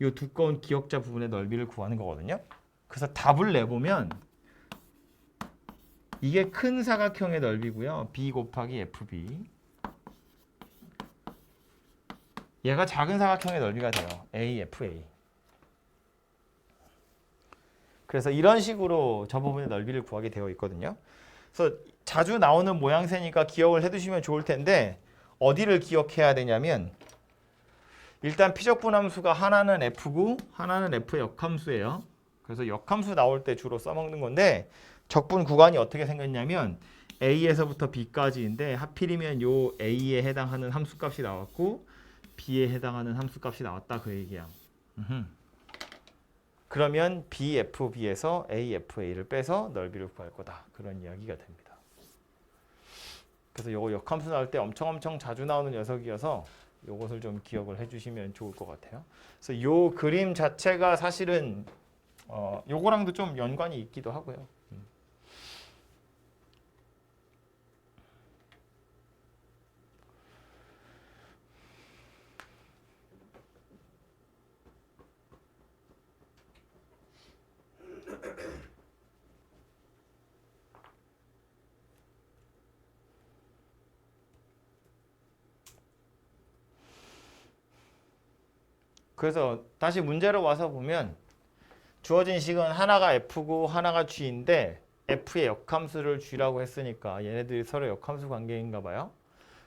요 두꺼운 기역자 부분의 넓이를 구하는 거거든요. 그래서 답을 내보면 이게 큰 사각형의 넓이고요. b 곱하기 fb. 얘가 작은 사각형의 넓이가 돼요. AFA. 그래서 이런 식으로 저 부분의 넓이를 구하게 되어 있거든요. 그래서 자주 나오는 모양새니까 기억을 해두시면 좋을 텐데 어디를 기억해야 되냐면 일단 피적분함수가 하나는 F고 하나는 F 역함수예요. 그래서 역함수 나올 때 주로 써먹는 건데 적분 구간이 어떻게 생겼냐면 A에서부터 B까지인데 하필이면 요 A에 해당하는 함수값이 나왔고 B에 해당하는 함수값이 나왔다 그 얘기야. 그러면 BFB에서 AFA를 빼서 넓이를 구할 거다. 그런 이야기가 됩니다. 그래서 요거 역함수 나올 때 엄청 자주 나오는 녀석이어서 요것을 좀 기억을 해주시면 좋을 것 같아요. 그래서 요 그림 자체가 사실은 요거랑도 좀 연관이 있기도 하고요. 그래서 다시 문제로 와서 보면 주어진 식은 하나가 F고 하나가 G인데 F의 역함수를 G라고 했으니까 얘네들이 서로 역함수 관계인가 봐요.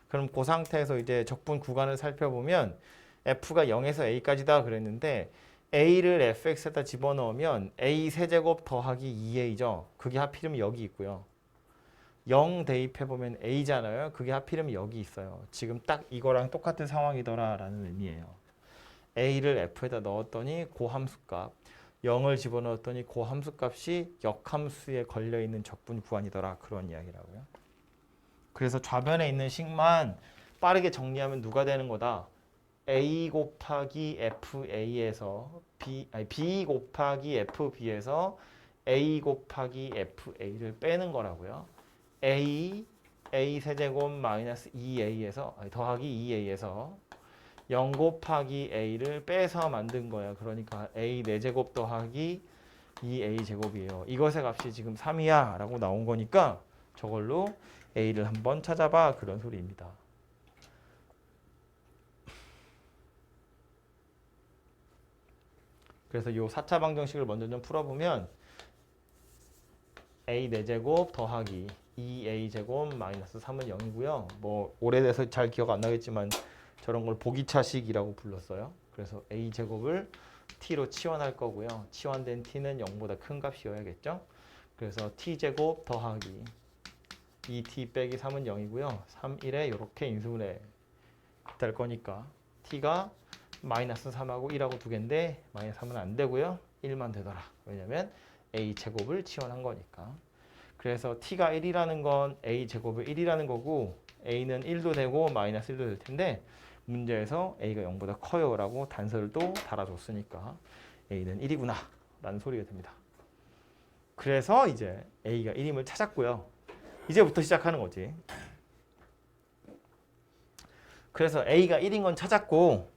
그럼 그 상태에서 이제 적분 구간을 살펴보면 F가 0에서 A까지다 그랬는데 A를 fx에다 집어넣으면 A 세제곱 더하기 2A죠. 그게 하필이면 여기 있고요. 0 대입해보면 A잖아요. 그게 하필이면 여기 있어요. 지금 딱 이거랑 똑같은 상황이더라 라는 의미예요. A를 F에다 넣었더니 그 함수값 0을 집어넣었더니 그 함수값이 역함수에 걸려있는 적분 구간이더라 그런 이야기라고요. 그래서 좌변에 있는 식만 빠르게 정리하면 누가 되는 거다? A 곱하기 FA에서 B 곱하기 FB에서 A 곱하기 FA를 빼는 거라고요. A a 세제곱 마이너스 2a에서 더하기 2a에서 0 곱하기 a를 빼서 만든 거야. 그러니까 a 4제곱 더하기 2a 제곱이에요. 이것의 값이 지금 3이야 라고 나온 거니까 저걸로 a를 한번 찾아봐 그런 소리입니다. 그래서 이 4차 방정식을 먼저 좀 풀어보면 a 4제곱 더하기 2a 제곱 마이너스 3은 0이고요. 뭐 오래돼서 잘 기억 안 나겠지만 저런 걸 보기차식이라고 불렀어요. 그래서 a 제곱을 t로 치환할 거고요. 치환된 t는 0보다 큰 값이어야겠죠. 그래서 t 제곱 더하기 2t 빼기 3은 0이고요. 3, 1에 이렇게 인수분해 될 거니까 t가 마이너스 3하고 1하고 두 개인데 마이너스 3은 안 되고요. 1만 되더라. 왜냐면 a 제곱을 치환한 거니까. 그래서 t가 1이라는 건 a 제곱이 1이라는 거고 a는 1도 되고 마이너스 1도 될 텐데 문제에서 a가 0보다 커요 라고 단서를 또 달아줬으니까 a는 1이구나 라는 소리가 됩니다. 그래서 이제 a가 1임을 찾았고요. 이제부터 시작하는 거지. 그래서 a가 1인 건 찾았고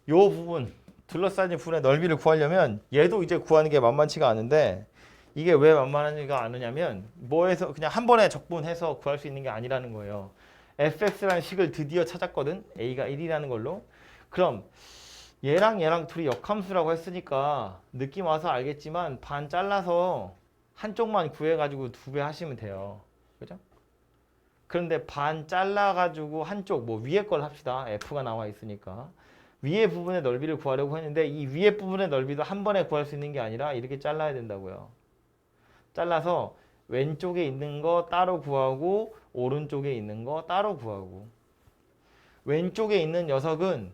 요 부분 둘러싸인 부분의 넓이를 구하려면 얘도 이제 구하는 게 만만치가 않은데 이게 왜 만만하지가 않으냐면 뭐해서 그냥 한 번에 적분해서 구할 수 있는 게 아니라는 거예요. fx라는 식을 드디어 찾았거든. a가 1이라는 걸로. 그럼 얘랑 둘이 역함수라고 했으니까 느낌 와서 알겠지만 반 잘라서 한쪽만 구해가지고 2배 하시면 돼요. 그죠? 그런데 반 잘라가지고 한쪽 뭐 위에 걸 합시다. f가 나와 있으니까. 위에 부분의 넓이를 구하려고 했는데 이 위에 부분의 넓이도 한 번에 구할 수 있는 게 아니라 이렇게 잘라야 된다고요. 잘라서 왼쪽에 있는 거 따로 구하고 오른쪽에 있는 거 따로 구하고 왼쪽에 있는 녀석은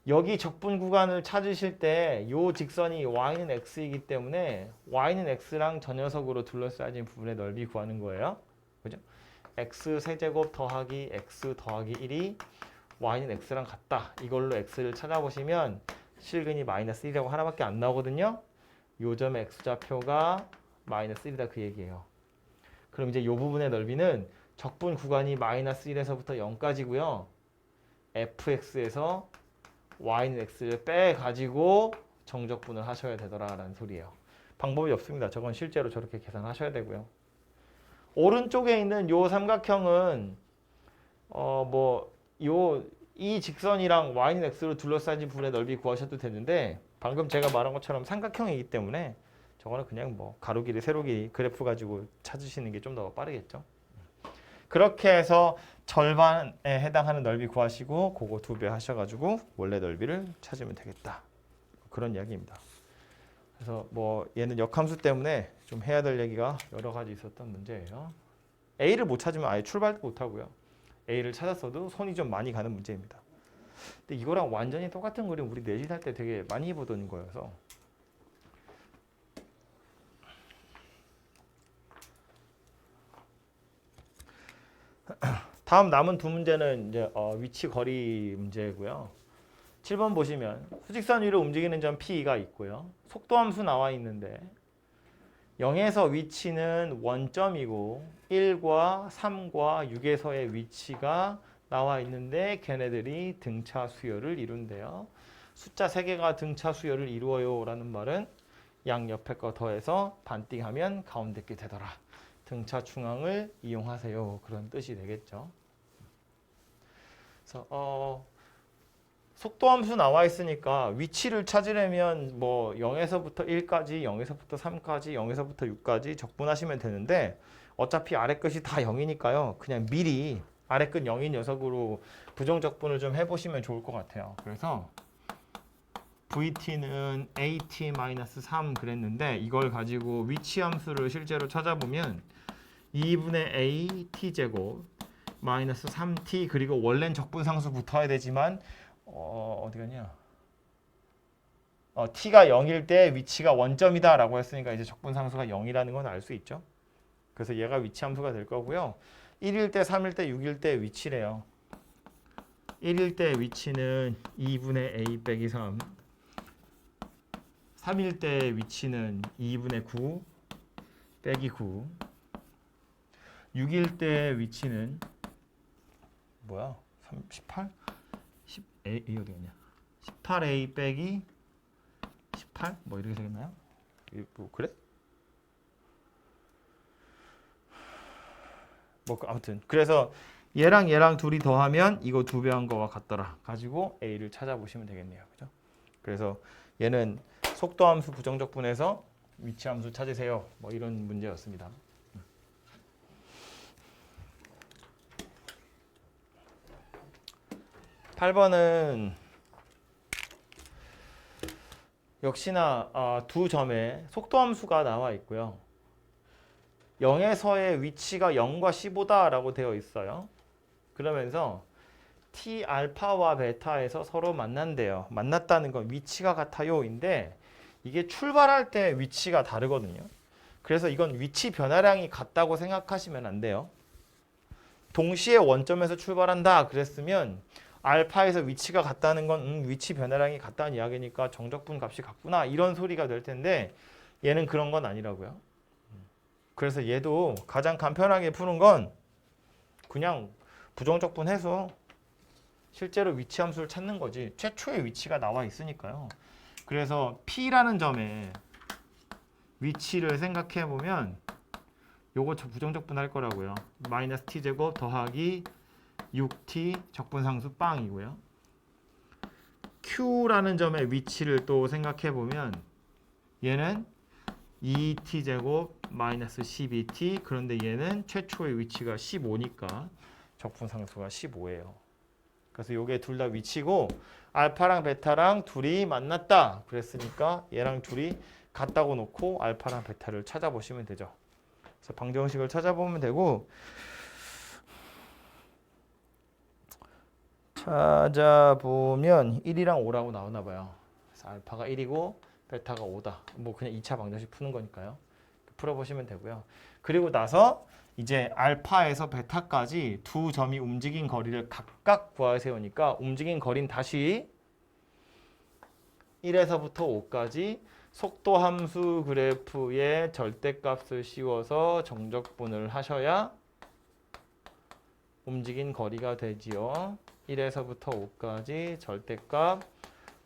여기 적분 구간을 찾으실 때 이 직선이 y는 x이기 때문에 y는 x랑 저 녀석으로 둘러싸인 부분의 넓이 구하는 거예요. 그죠? x 세제곱 더하기 x 더하기 1이 y는 x랑 같다. 이걸로 x를 찾아보시면 실근이 마이너스 1이라고 하나밖에 안 나오거든요. 요 점의 x좌표가 마이너스 1이다 그 얘기예요. 그럼 이제 이 부분의 넓이는 적분 구간이 마이너스 1에서부터 0까지고요. fx에서 y는 x를 빼가지고 정적분을 하셔야 되더라라는 소리예요. 방법이 없습니다. 저건 실제로 저렇게 계산하셔야 되고요. 오른쪽에 있는 요 삼각형은 이 직선이랑 y는 x로 둘러싸인 부분의 넓이 구하셔도 되는데 방금 제가 말한 것처럼 삼각형이기 때문에 저거는 그냥 뭐 가로 길이 세로 길이 그래프 가지고 찾으시는 게 좀 더 빠르겠죠. 그렇게 해서 절반에 해당하는 넓이 구하시고 그거 2배 하셔가지고 원래 넓이를 찾으면 되겠다. 그런 이야기입니다. 그래서 뭐 얘는 역함수 때문에 좀 해야 될 얘기가 여러 가지 있었던 문제예요. A를 못 찾으면 아예 출발도 못 하고요. A를 찾았어도 손이 좀 많이 가는 문제입니다. 근데 이거랑 완전히 똑같은 그림 우리 내신 할 때 되게 많이 보던 거여서 다음 남은 두 문제는 이제 위치 거리 문제고요. 7번 보시면 수직선 위로 움직이는 점 P가 있고요. 속도 함수 나와 있는데 0에서 위치는 원점이고 1과 3과 6에서의 위치가 나와 있는데 걔네들이 등차 수열을 이룬대요. 숫자 3개가 등차 수열을 이루어요 라는 말은 양옆에 거 더해서 반띵하면 가운데 게 되더라. 등차 중앙을 이용하세요. 그런 뜻이 되겠죠. 그래서 속도 함수 나와 있으니까 위치를 찾으려면 뭐 0에서부터 1까지, 0에서부터 3까지, 0에서부터 6까지 적분하시면 되는데 어차피 아래 끝이 다 0이니까요. 그냥 미리 아래 끝 0인 녀석으로 부정적분을 좀 해보시면 좋을 것 같아요. 그래서 VT는 AT-3 그랬는데 이걸 가지고 위치 함수를 실제로 찾아보면 2분의 A T제곱 마이너스 3T 그리고 원래는 적분상수 붙어야 되지만 어디 갔냐? T가 0일 때 위치가 원점이다 라고 했으니까 이제 적분상수가 0이라는 건 알 수 있죠. 그래서 얘가 위치 함수가 될 거고요. 1일 때, 3일 때, 6일 때 위치래요. 1일 때 위치는 2분의 A 빼기 3 3일 때 위치는 2분의 9 빼기 9 6일 때 위치는 뭐야? 18? 10A 어디 갔냐? 18A 빼기 18? 뭐 이렇게 되겠나요? 뭐 그래? 뭐 아무튼 그래서 얘랑 둘이 더하면 이거 2배 한 거와 같더라 가지고 A를 찾아보시면 되겠네요. 그죠? 그래서 얘는 속도함수 부정적분에서 위치함수 찾으세요. 뭐 이런 문제였습니다. 8번은 역시나 두 점에 속도함수가 나와 있고요. 0에서의 위치가 0과 15다라고 되어 있어요. 그러면서 T 알파와 베타에서 서로 만난대요. 만났다는 건 위치가 같아요인데 이게 출발할 때 위치가 다르거든요. 그래서 이건 위치 변화량이 같다고 생각하시면 안 돼요. 동시에 원점에서 출발한다 그랬으면 알파에서 위치가 같다는 건 위치 변화량이 같다는 이야기니까 정적분 값이 같구나 이런 소리가 될 텐데 얘는 그런 건 아니라고요. 그래서 얘도 가장 간편하게 푸는 건 그냥 부정적분 해서 실제로 위치 함수를 찾는 거지. 최초의 위치가 나와 있으니까요. 그래서 P라는 점에 위치를 생각해 보면 요거 부정적분 할 거라고요. 마이너스 t제곱 더하기 6t 적분상수 빵이고요. Q라는 점의 위치를 또 생각해 보면 얘는 2t제곱 마이너스 12t 그런데 얘는 최초의 위치가 15니까 적분상수가 15예요. 그래서 요게 둘 다 위치고 알파랑 베타랑 둘이 만났다 그랬으니까 얘랑 둘이 같다고 놓고 알파랑 베타를 찾아보시면 되죠. 그래서 방정식을 찾아보면 되고 찾아보면 1이랑 5라고 나오나 봐요. 그래서 알파가 1이고 베타가 5다. 뭐 그냥 2차 방정식 푸는 거니까요. 풀어보시면 되고요. 그리고 나서 이제 알파에서 베타까지 두 점이 움직인 거리를 각각 구하세우니까 움직인 거리는 다시 1에서부터 5까지 속도 함수 그래프의 절대값을 씌워서 정적분을 하셔야 움직인 거리가 되지요. 1에서부터 5까지 절대값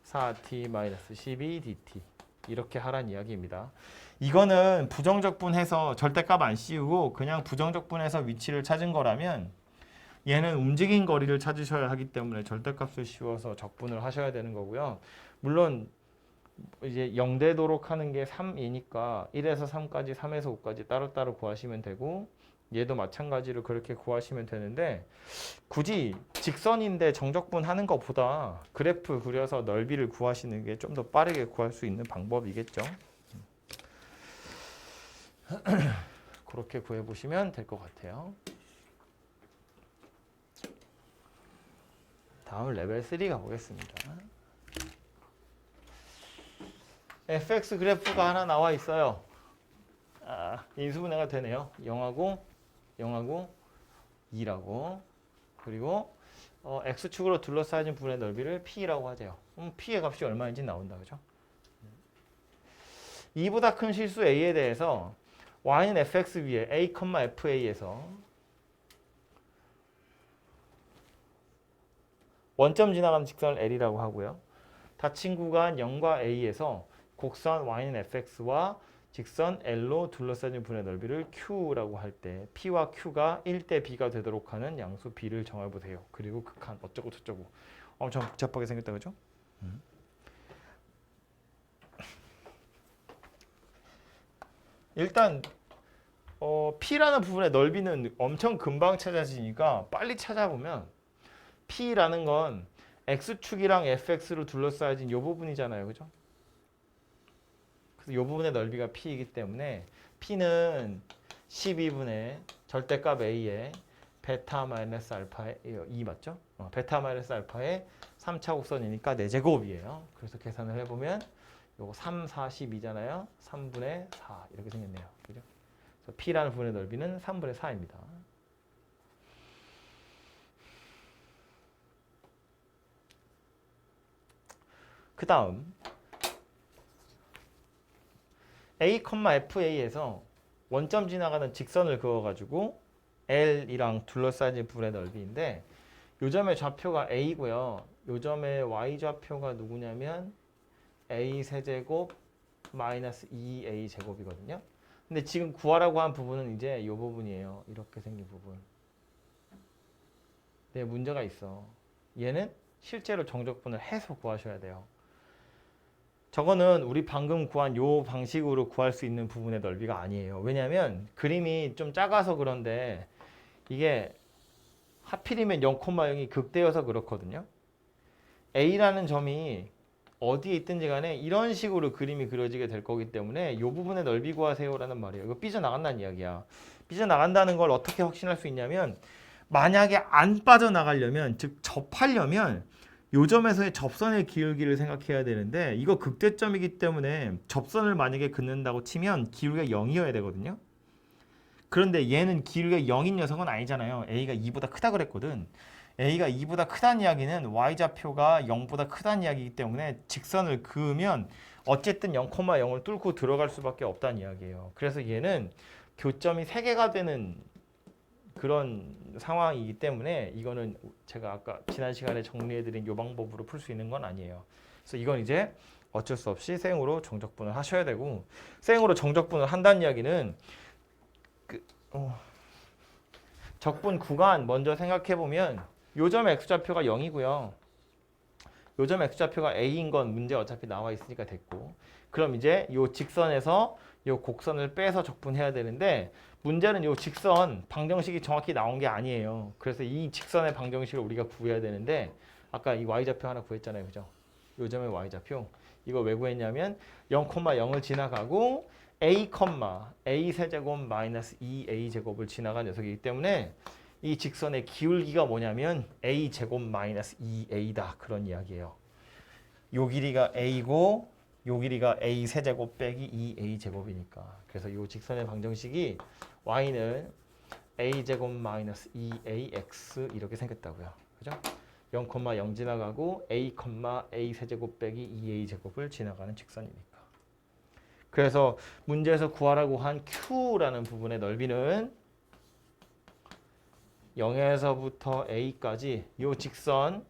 4t-12dt 이렇게 하란 이야기입니다. 이거는 부정적분해서 절대값 안 씌우고 그냥 부정적분해서 위치를 찾은 거라면 얘는 움직인 거리를 찾으셔야 하기 때문에 절대값을 씌워서 적분을 하셔야 되는 거고요. 물론 이제 0되도록 하는 게 3이니까 1에서 3까지 3에서 5까지 따로따로 구하시면 되고 얘도 마찬가지로 그렇게 구하시면 되는데 굳이 직선인데 정적분 하는 것보다 그래프 그려서 넓이를 구하시는 게 좀 더 빠르게 구할 수 있는 방법이겠죠. 그렇게 구해보시면 될 것 같아요. 다음 레벨 3 가보겠습니다. fx 그래프가 하나 나와 있어요. 인수분해가 되네요. 0하고 2라고. 그리고 x축으로 둘러싸여진 부분의 넓이를 p라고 하죠. p의 값이 얼마인지 나온다. 그죠? 2보다 큰 실수 a에 대해서 y는 fx 위에 a, fa에서 원점 지나가는 직선을 l이라고 하고요. 닫힌 구간 0과 a에서 곡선 y는 fx와 직선 L로 둘러싸인 분의 넓이를 Q라고 할 때 P와 Q가 1대 B가 되도록 하는 양수 B를 정해보세요. 그리고 극한 어쩌고 저쩌고 엄청 복잡하게 생겼다 그죠? 일단 P라는 부분의 넓이는 엄청 금방 찾아지니까 빨리 찾아보면 P라는 건 X축이랑 FX로 둘러싸여진 이 부분이잖아요. 그죠? 이 부분의 넓이가 P이기 때문에 P는 12분의 절대값 A에 베타 마이너스 알파의 2 맞죠? 베타 마이너스 알파의 3차 곡선이니까 4제곱이에요. 그래서 계산을 해보면 요거 3, 4, 12잖아요. 3분의 4 이렇게 생겼네요. 그죠? 그래서 P라는 부분의 넓이는 3분의 4입니다. 그 다음 A, FA에서 원점 지나가는 직선을 그어가지고 L이랑 둘러싸진 부분의 넓이인데 요점의 좌표가 A고요. 요점의 Y 좌표가 누구냐면 A 세제곱 마이너스 2A 제곱이거든요. 근데 지금 구하라고 한 부분은 이제 이 부분이에요. 이렇게 생긴 부분. 네, 문제가 있어. 얘는 실제로 정적분을 해서 구하셔야 돼요. 저거는 우리 방금 구한 요 방식으로 구할 수 있는 부분의 넓이가 아니에요. 왜냐하면 그림이 좀 작아서 그런데 이게 하필이면 0,0이 극대여서 그렇거든요. A라는 점이 어디에 있든지 간에 이런 식으로 그림이 그려지게 될 거기 때문에 이 부분의 넓이 구하세요라는 말이에요. 이거 삐져나간다는 이야기야. 삐져나간다는 걸 어떻게 확신할 수 있냐면 만약에 안 빠져나가려면 즉 접하려면 요 점에서의 접선의 기울기를 생각해야 되는데 이거 극대점이기 때문에 접선을 만약에 긋는다고 치면 기울기가 0이어야 되거든요. 그런데 얘는 기울기가 0인 녀석은 아니잖아요. A가 2보다 크다 그랬거든. A가 2보다 크다는 이야기는 Y좌표가 0보다 크다는 이야기이기 때문에 직선을 그으면 어쨌든 0,0을 뚫고 들어갈 수밖에 없다는 이야기예요. 그래서 얘는 교점이 3개가 되는 그런 상황이기 때문에 이거는 제가 아까 지난 시간에 정리해드린 이 방법으로 풀 수 있는 건 아니에요. 그래서 이건 이제 어쩔 수 없이 생으로 정적분을 하셔야 되고 생으로 정적분을 한다는 이야기는 적분 구간 먼저 생각해보면 요점 x좌표가 0이고요. 요점 x좌표가 a인 건 문제 어차피 나와 있으니까 됐고 그럼 이제 요 직선에서 요 곡선을 빼서 적분해야 되는데 문제는 요 직선 방정식이 정확히 나온 게 아니에요. 그래서 이 직선의 방정식을 우리가 구해야 되는데 아까 이 y좌표 하나 구했잖아요. 그죠? 요점의 y좌표 이거 왜 구했냐면 0,0을 지나가고 a 세제곱 마이너스 2a 제곱을 지나간 녀석이기 때문에 이 직선의 기울기가 뭐냐면 a 제곱 마이너스 2a다 그런 이야기예요. 요 길이가 a고 요 길이가 a 세제곱 빼기 2a 제곱이니까 그래서 요 직선의 방정식이 y는 a 제곱 마이너스 2ax 이렇게 생겼다고요. 그죠? 0,0 지나가고 a 세제곱 빼기 2a 제곱을 지나가는 직선이니까. 그래서 문제에서 구하라고 한 Q라는 부분의 넓이는 0에서부터 A까지 이 직선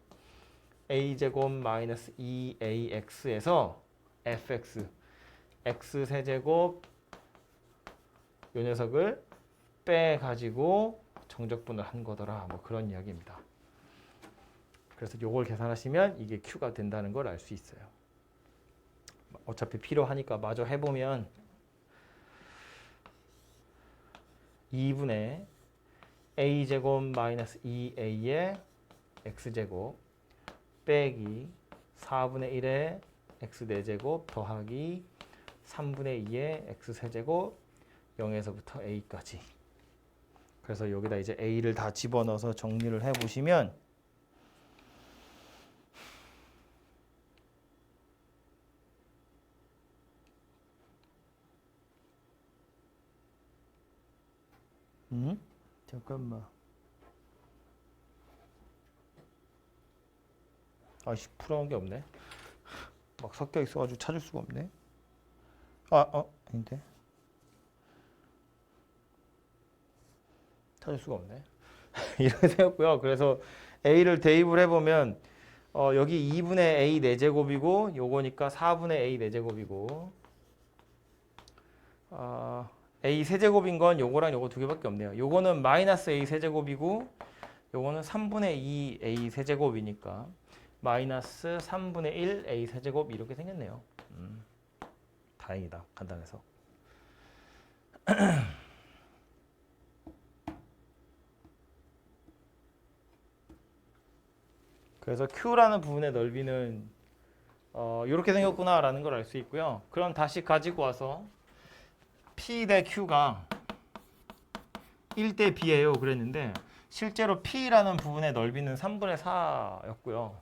A제곱 마이너스 2AX에서 FX X세제곱 이 녀석을 빼가지고 정적분을 한 거더라. 뭐 그런 이야기입니다. 그래서 요걸 계산하시면 이게 Q가 된다는 걸 알 수 있어요. 어차피 필요하니까 마저 해보면 2분의 a제곱 마이너스 2a의 x제곱 빼기 4분의 1의 x 4제곱 더하기 3분의 2의 x 세제곱 0에서부터 a까지. 그래서 여기다 이제 a를 다 집어넣어서 정리를 해보시면 잠깐만. 아씨 풀어온 게 없네. 막 섞여 있어가지고 찾을 수가 없네. 아닌데. 찾을 수가 없네. 이렇게 생겼고요. 그래서 a를 대입을 해보면 여기 2분의 a 4제곱이고 요거니까 4분의 a 4제곱이고 a 세제곱인 건 요거랑 요거 두 개밖에 없네요. 요거는 마이너스 a 세제곱이고 요거는 3분의 2 a 세제곱이니까 마이너스 3분의 1 a 세제곱 이렇게 생겼네요. 다행이다. 간단해서. 그래서 Q라는 부분의 넓이는 이렇게 생겼구나라는 걸 알 수 있고요. 그럼 다시 가지고 와서 P 대 Q가 1대 B예요 그랬는데 실제로 P라는 부분의 넓이는 3분의 4였고요.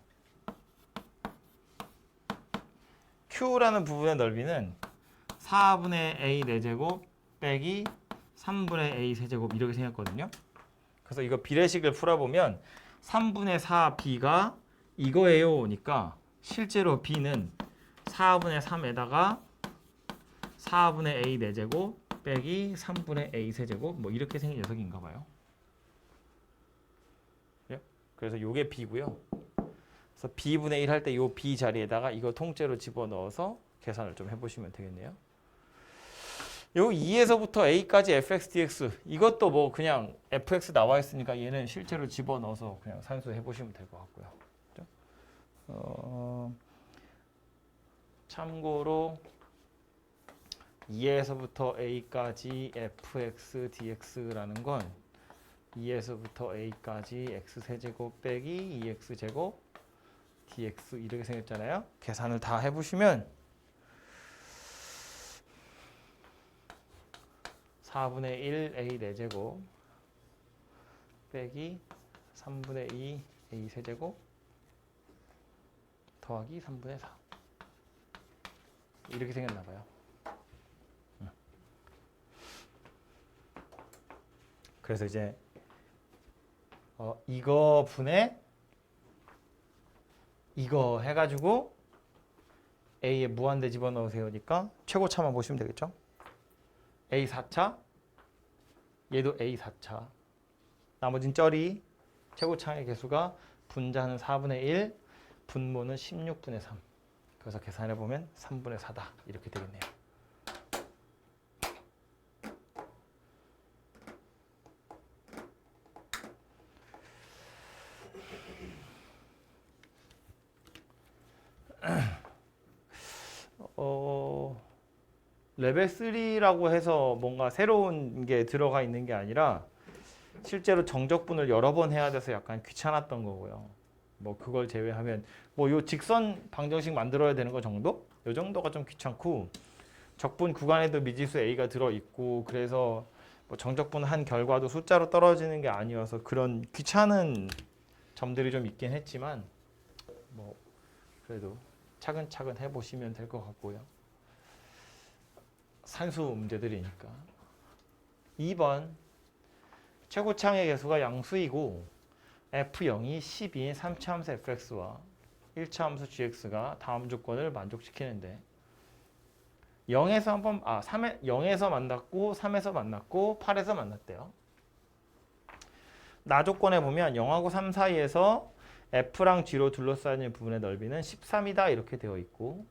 Q라는 부분의 넓이는 4분의 A 4제곱 빼기 3분의 A 세제곱 이렇게 생겼거든요. 그래서 이거 비례식을 풀어보면 3분의 4B가 이거예요니까 실제로 B는 4분의 3에다가 4분의 A 4제곱 빼기 3분의 A 세제곱 뭐 이렇게 생긴 녀석인가 봐요. 그래서 요게 b고요. 그래서 b분의 1 할 때 요 b 자리에다가 이거 통째로 집어넣어서 계산을 좀 해보시면 되겠네요. 요 2에서부터 a까지 fx dx 이것도 뭐 그냥 fx 나와 있으니까 얘는 실제로 집어넣어서 그냥 산수해 보시면 될 것 같고요. 참고로 2에서부터 a까지 fx dx라는 건 2에서부터 a까지 x세제곱 빼기 2x제곱 dx 이렇게 생겼잖아요. 계산을 다 해보시면 4분의 1 a 4제곱 빼기 3분의 2 a 세제곱 더하기 3분의 4 이렇게 생겼나 봐요. 그래서 이제 이거 분의 이거 해가지고 a에 무한대 집어넣으세요니까 최고차만 보시면 되겠죠. a 4차 얘도 a 4차 나머진 쩌리 최고차의 개수가 분자는 4분의 1 분모는 16분의 3 그래서 계산해보면 3분의 4다 이렇게 되겠네요. 레벨 3라고 해서 뭔가 새로운 게 들어가 있는 게 아니라 실제로 정적분을 여러 번 해야 돼서 약간 귀찮았던 거고요. 뭐 그걸 제외하면 뭐 요 직선 방정식 만들어야 되는 거 정도? 요 정도가 좀 귀찮고 적분 구간에도 미지수 a가 들어 있고 그래서 뭐 정적분 한 결과도 숫자로 떨어지는 게 아니어서 그런 귀찮은 점들이 좀 있긴 했지만 뭐 그래도 차근차근 해보시면 될 것 같고요. 산수 문제들이니까. 2번 최고차의 개수가 양수이고 f0이 12인 3차 함수 fx와 1차 함수 gx가 다음 조건을 만족시키는데 0에서 한번 0에서 만났고 3에서 만났고 8에서 만났대요. 나 조건에 보면 0하고 3 사이에서 f랑 g로 둘러싸인 부분의 넓이는 13이다 이렇게 되어 있고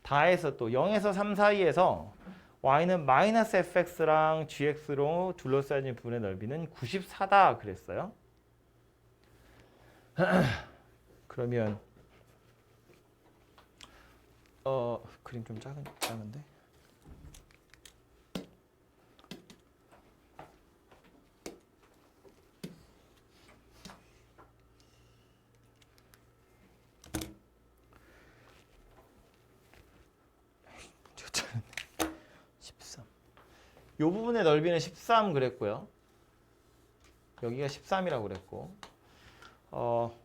다해서 또 0에서 3 사이에서 y는 마이너스 fx랑 gx로 둘러싸인 부분의 넓이는 94다 그랬어요. 그러면 그림 좀 작은데 이 부분의 넓이는 13 그랬고요. 여기가 13이라고 그랬고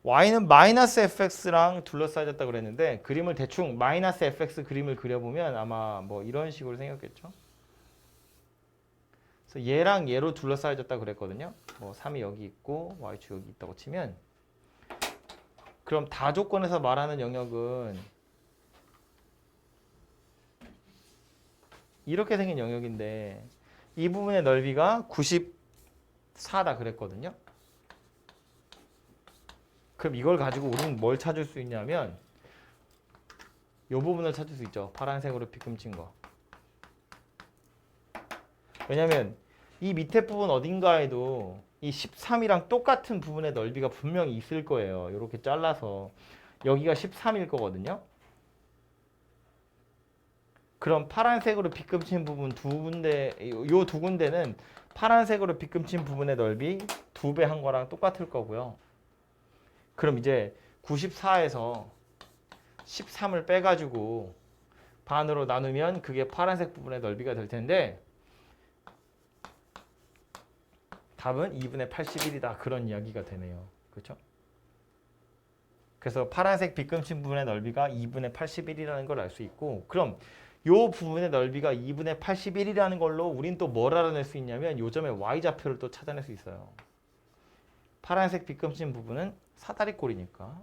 y는 마이너스 fx랑 둘러싸여졌다 그랬는데 그림을 대충 마이너스 fx 그림을 그려보면 아마 뭐 이런 식으로 생겼겠죠. 그래서 얘랑 얘로 둘러싸여졌다 그랬거든요. 뭐 3이 여기 있고 y축 여기 있다고 치면 그럼 다조건에서 말하는 영역은 이렇게 생긴 영역인데 이 부분의 넓이가 94다 그랬거든요. 그럼 이걸 가지고 우리는 뭘 찾을 수 있냐면 이 부분을 찾을 수 있죠. 파란색으로 빗금친 거. 왜냐면 이 밑에 부분 어딘가에도 이 13이랑 똑같은 부분의 넓이가 분명히 있을 거예요. 이렇게 잘라서 여기가 13일 거거든요. 그럼 파란색으로 빗금친 부분 두 군데, 요 두 군데는 파란색으로 빗금친 부분의 넓이 2배 한 거랑 똑같을 거고요. 그럼 이제 94에서 13을 빼가지고 반으로 나누면 그게 파란색 부분의 넓이가 될 텐데 답은 2분의 81이다. 그런 이야기가 되네요. 그렇죠? 그래서 파란색 빗금친 부분의 넓이가 2분의 81이라는 걸 알 수 있고 그럼 요 부분의 넓이가 2분의 81이라는 걸로 우린 또 뭘 알아낼 수 있냐면 요점의 y좌표를 또 찾아낼 수 있어요. 파란색 빗금친 부분은 사다리꼴이니까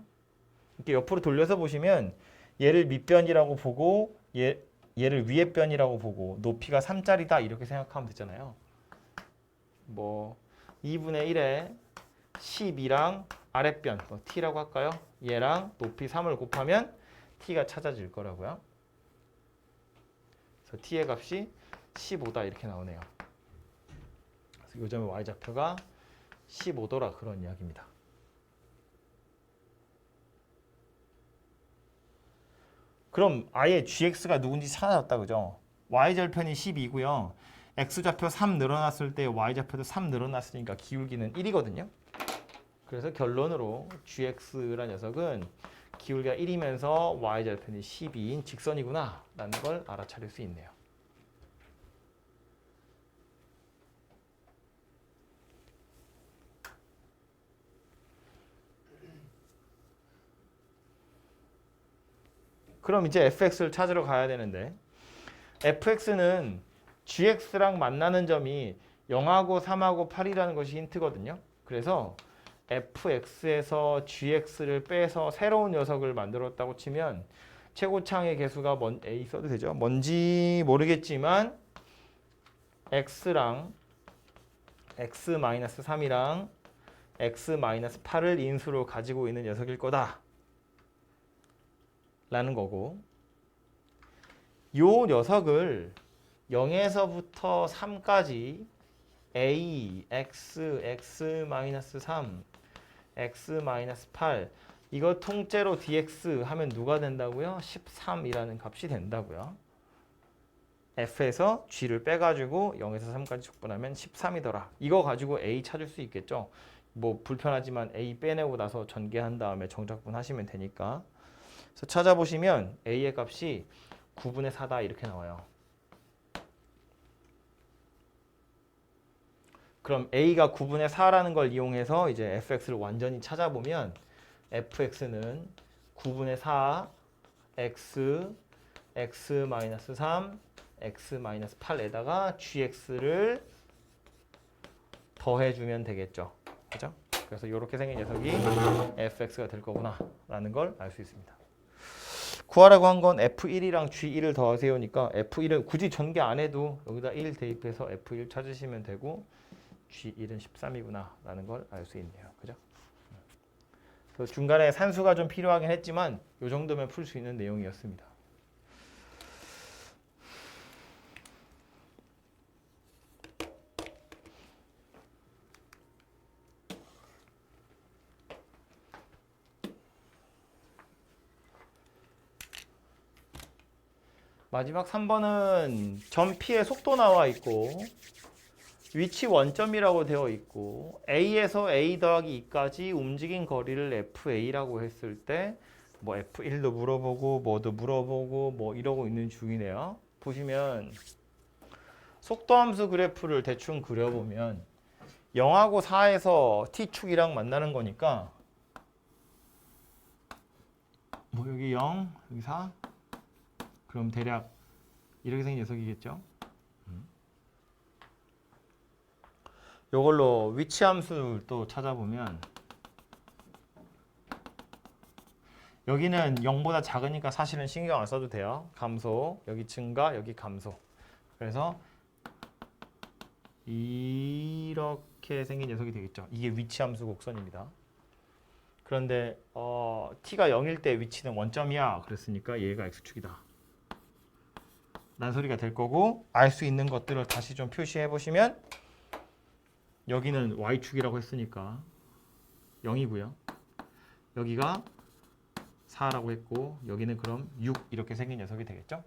이렇게 옆으로 돌려서 보시면 얘를 밑변이라고 보고 얘를 위에 변이라고 보고 높이가 3짜리다 이렇게 생각하면 되잖아요. 뭐 2분의 1에 12랑 아랫변 t라고 할까요? 얘랑 높이 3을 곱하면 t가 찾아질 거라고요. 그래서 t의 값이 15다 이렇게 나오네요. 그래서 요점의 y좌표가 15도라 그런 이야기입니다. 그럼 아예 gx가 누군지 찾아졌다 그죠? y절편이 12고요. x좌표 3 늘어났을 때 y좌표도 3 늘어났으니까 기울기는 1이거든요. 그래서 결론으로 gx란 녀석은 기울기가 1이면서 y절편이 12인 직선이구나 라는 걸 알아차릴 수 있네요. 그럼 이제 fx를 찾으러 가야 되는데 fx는 gx랑 만나는 점이 0하고 3하고 8이라는 것이 힌트거든요. 그래서 fx에서 gx를 빼서 새로운 녀석을 만들었다고 치면 최고창의 개수가 a 써도 되죠. 뭔지 모르겠지만 x랑 x-3이랑 x-8을 인수로 가지고 있는 녀석일 거다 라는 거고, 요 녀석을 0에서부터 3까지 a, x, x-3, x-8 이거 통째로 dx 하면 누가 된다고요? 13이라는 값이 된다고요. f에서 g를 빼가지고 0에서 3까지 적분하면 13이더라. 이거 가지고 a 찾을 수 있겠죠. 뭐 불편하지만 a 빼내고 나서 전개한 다음에 정적분 하시면 되니까. 그래서 찾아보시면 a의 값이 9분의 4다 이렇게 나와요. 그럼 a가 9분의 4라는 걸 이용해서 이제 fx를 완전히 찾아보면 fx는 9분의 4 x, x-3, x-8에다가 gx를 더해주면 되겠죠. 그죠? 그래서 이렇게 생긴 녀석이 fx가 될 거구나 라는 걸 알 수 있습니다. 구하라고 한 건 F1이랑 G1을 더하세요니까 F1은 굳이 전개 안 해도 여기다 1 대입해서 F1 찾으시면 되고 G1은 13이구나 라는 걸 알 수 있네요. 그죠? 그래서 중간에 산수가 좀 필요하긴 했지만 이 정도면 풀 수 있는 내용이었습니다. 마지막 3번은 점 P의 속도 나와 있고 위치 원점이라고 되어 있고 A에서 A 더하기 2까지 움직인 거리를 FA라고 했을 때 뭐 F1도 물어보고 뭐도 물어보고 뭐 이러고 있는 중이네요. 보시면 속도함수 그래프를 대충 그려보면 0하고 4에서 T축이랑 만나는 거니까 뭐 여기 0, 여기 4 그럼 대략 이렇게 생긴 녀석이겠죠. 이걸로 위치 함수를 또 찾아보면 여기는 0보다 작으니까 사실은 신경 안 써도 돼요. 감소, 여기 증가, 여기 감소. 그래서 이렇게 생긴 녀석이 되겠죠. 이게 위치 함수 곡선입니다. 그런데 t가 0일 때 위치는 원점이야. 그랬으니까 얘가 x축이다. 란 소리가 될 거고 알 수 있는 것들을 다시 좀 표시해 보시면 여기는 y축이라고 했으니까 0이고요. 여기가 4라고 했고 여기는 그럼 6 이렇게 생긴 녀석이 되겠죠.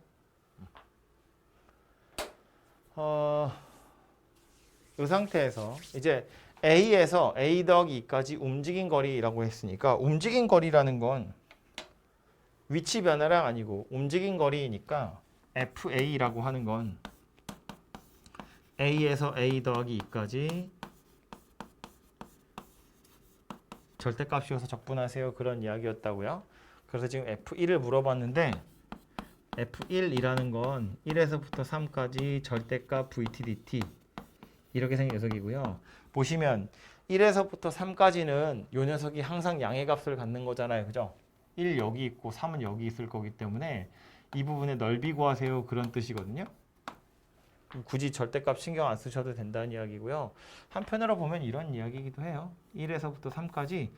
이 상태에서 이제 A에서 A 더하기 2까지 움직인 거리라고 했으니까 움직인 거리라는 건 위치 변화량 아니고 움직인 거리이니까 FA라고 하는 건 A에서 A 더하기 2까지 절대값이어서 적분하세요. 그런 이야기였다고요. 그래서 지금 F1을 물어봤는데 F1이라는 건 1에서부터 3까지 절대값 VT dt 이렇게 생긴 녀석이고요. 보시면 1에서부터 3까지는 이 녀석이 항상 양의 값을 갖는 거잖아요. 그죠? 1 여기 있고 3은 여기 있을 거기 때문에 이 부분의 넓이 구하세요. 그런 뜻이거든요. 굳이 절대값 신경 안 쓰셔도 된다는 이야기고요. 한편으로 보면 이런 이야기이기도 해요. 1에서부터 3까지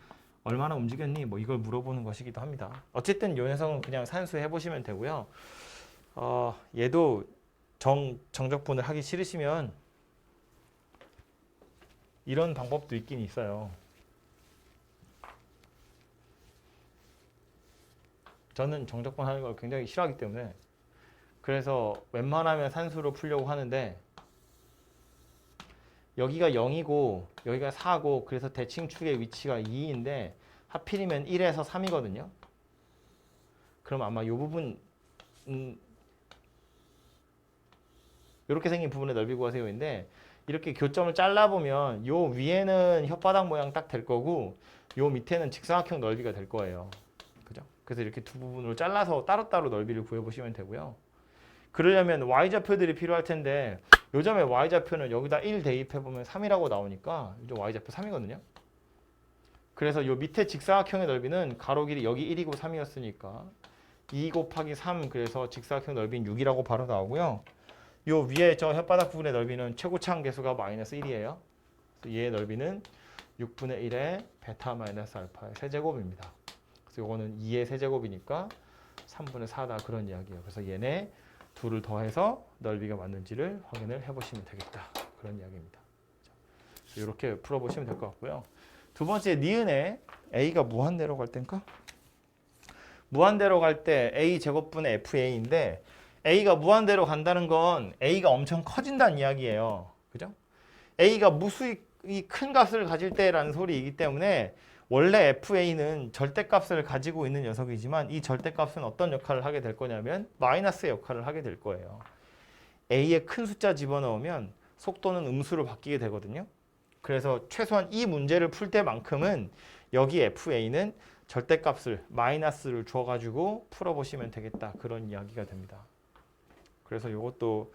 얼마나 움직였니? 뭐 이걸 물어보는 것이기도 합니다. 어쨌든 요 녀석은 그냥 산수해 보시면 되고요. 얘도 정적분을 하기 싫으시면 이런 방법도 있긴 있어요. 저는 정적분 하는 걸 굉장히 싫어하기 때문에 그래서 웬만하면 산수로 풀려고 하는데 여기가 0이고 여기가 4고 그래서 대칭축의 위치가 2인데 하필이면 1에서 3이거든요. 그럼 아마 이 부분 이렇게 생긴 부분의 넓이 구하세요인데 이렇게 교점을 잘라보면 요 위에는 혓바닥 모양 딱 될 거고 요 밑에는 직사각형 넓이가 될 거예요. 그죠? 그래서 이렇게 두 부분으로 잘라서 따로따로 넓이를 구해보시면 되고요. 그러려면 y좌표들이 필요할 텐데 요점의 y좌표는 여기다 1 대입해보면 3이라고 나오니까 이제 y좌표 3이거든요. 그래서 요 밑에 직사각형의 넓이는 가로 길이 여기 1이고 3이었으니까 2 곱하기 3 그래서 직사각형 넓이는 6이라고 바로 나오고요. 요 위에 저 혓바닥 부분의 넓이는 최고차항 계수가 마이너스 1이에요. 그래서 얘의 넓이는 6분의 1의 베타 마이너스 알파의 세제곱입니다. 그래서 요거는 2의 세제곱이니까 3분의 4다 그런 이야기예요. 그래서 얘네 둘을 더해서 넓이가 맞는지를 확인을 해보시면 되겠다. 그런 이야기입니다. 이렇게 풀어보시면 될 것 같고요. 두 번째 니은에 a가 무한대로 갈 때인가? 무한대로 갈 때 a 제곱분의 fa인데 a가 무한대로 간다는 건 a가 엄청 커진다는 이야기예요. 그죠? a가 무수히 큰 값을 가질 때라는 소리이기 때문에 원래 fa는 절대값을 가지고 있는 녀석이지만 이 절대값은 어떤 역할을 하게 될 거냐면 마이너스의 역할을 하게 될 거예요. a에 큰 숫자 집어넣으면 속도는 음수로 바뀌게 되거든요. 그래서 최소한 이 문제를 풀 때만큼은 여기 fa는 절대값을 마이너스를 줘가지고 풀어보시면 되겠다. 그런 이야기가 됩니다. 그래서 이것도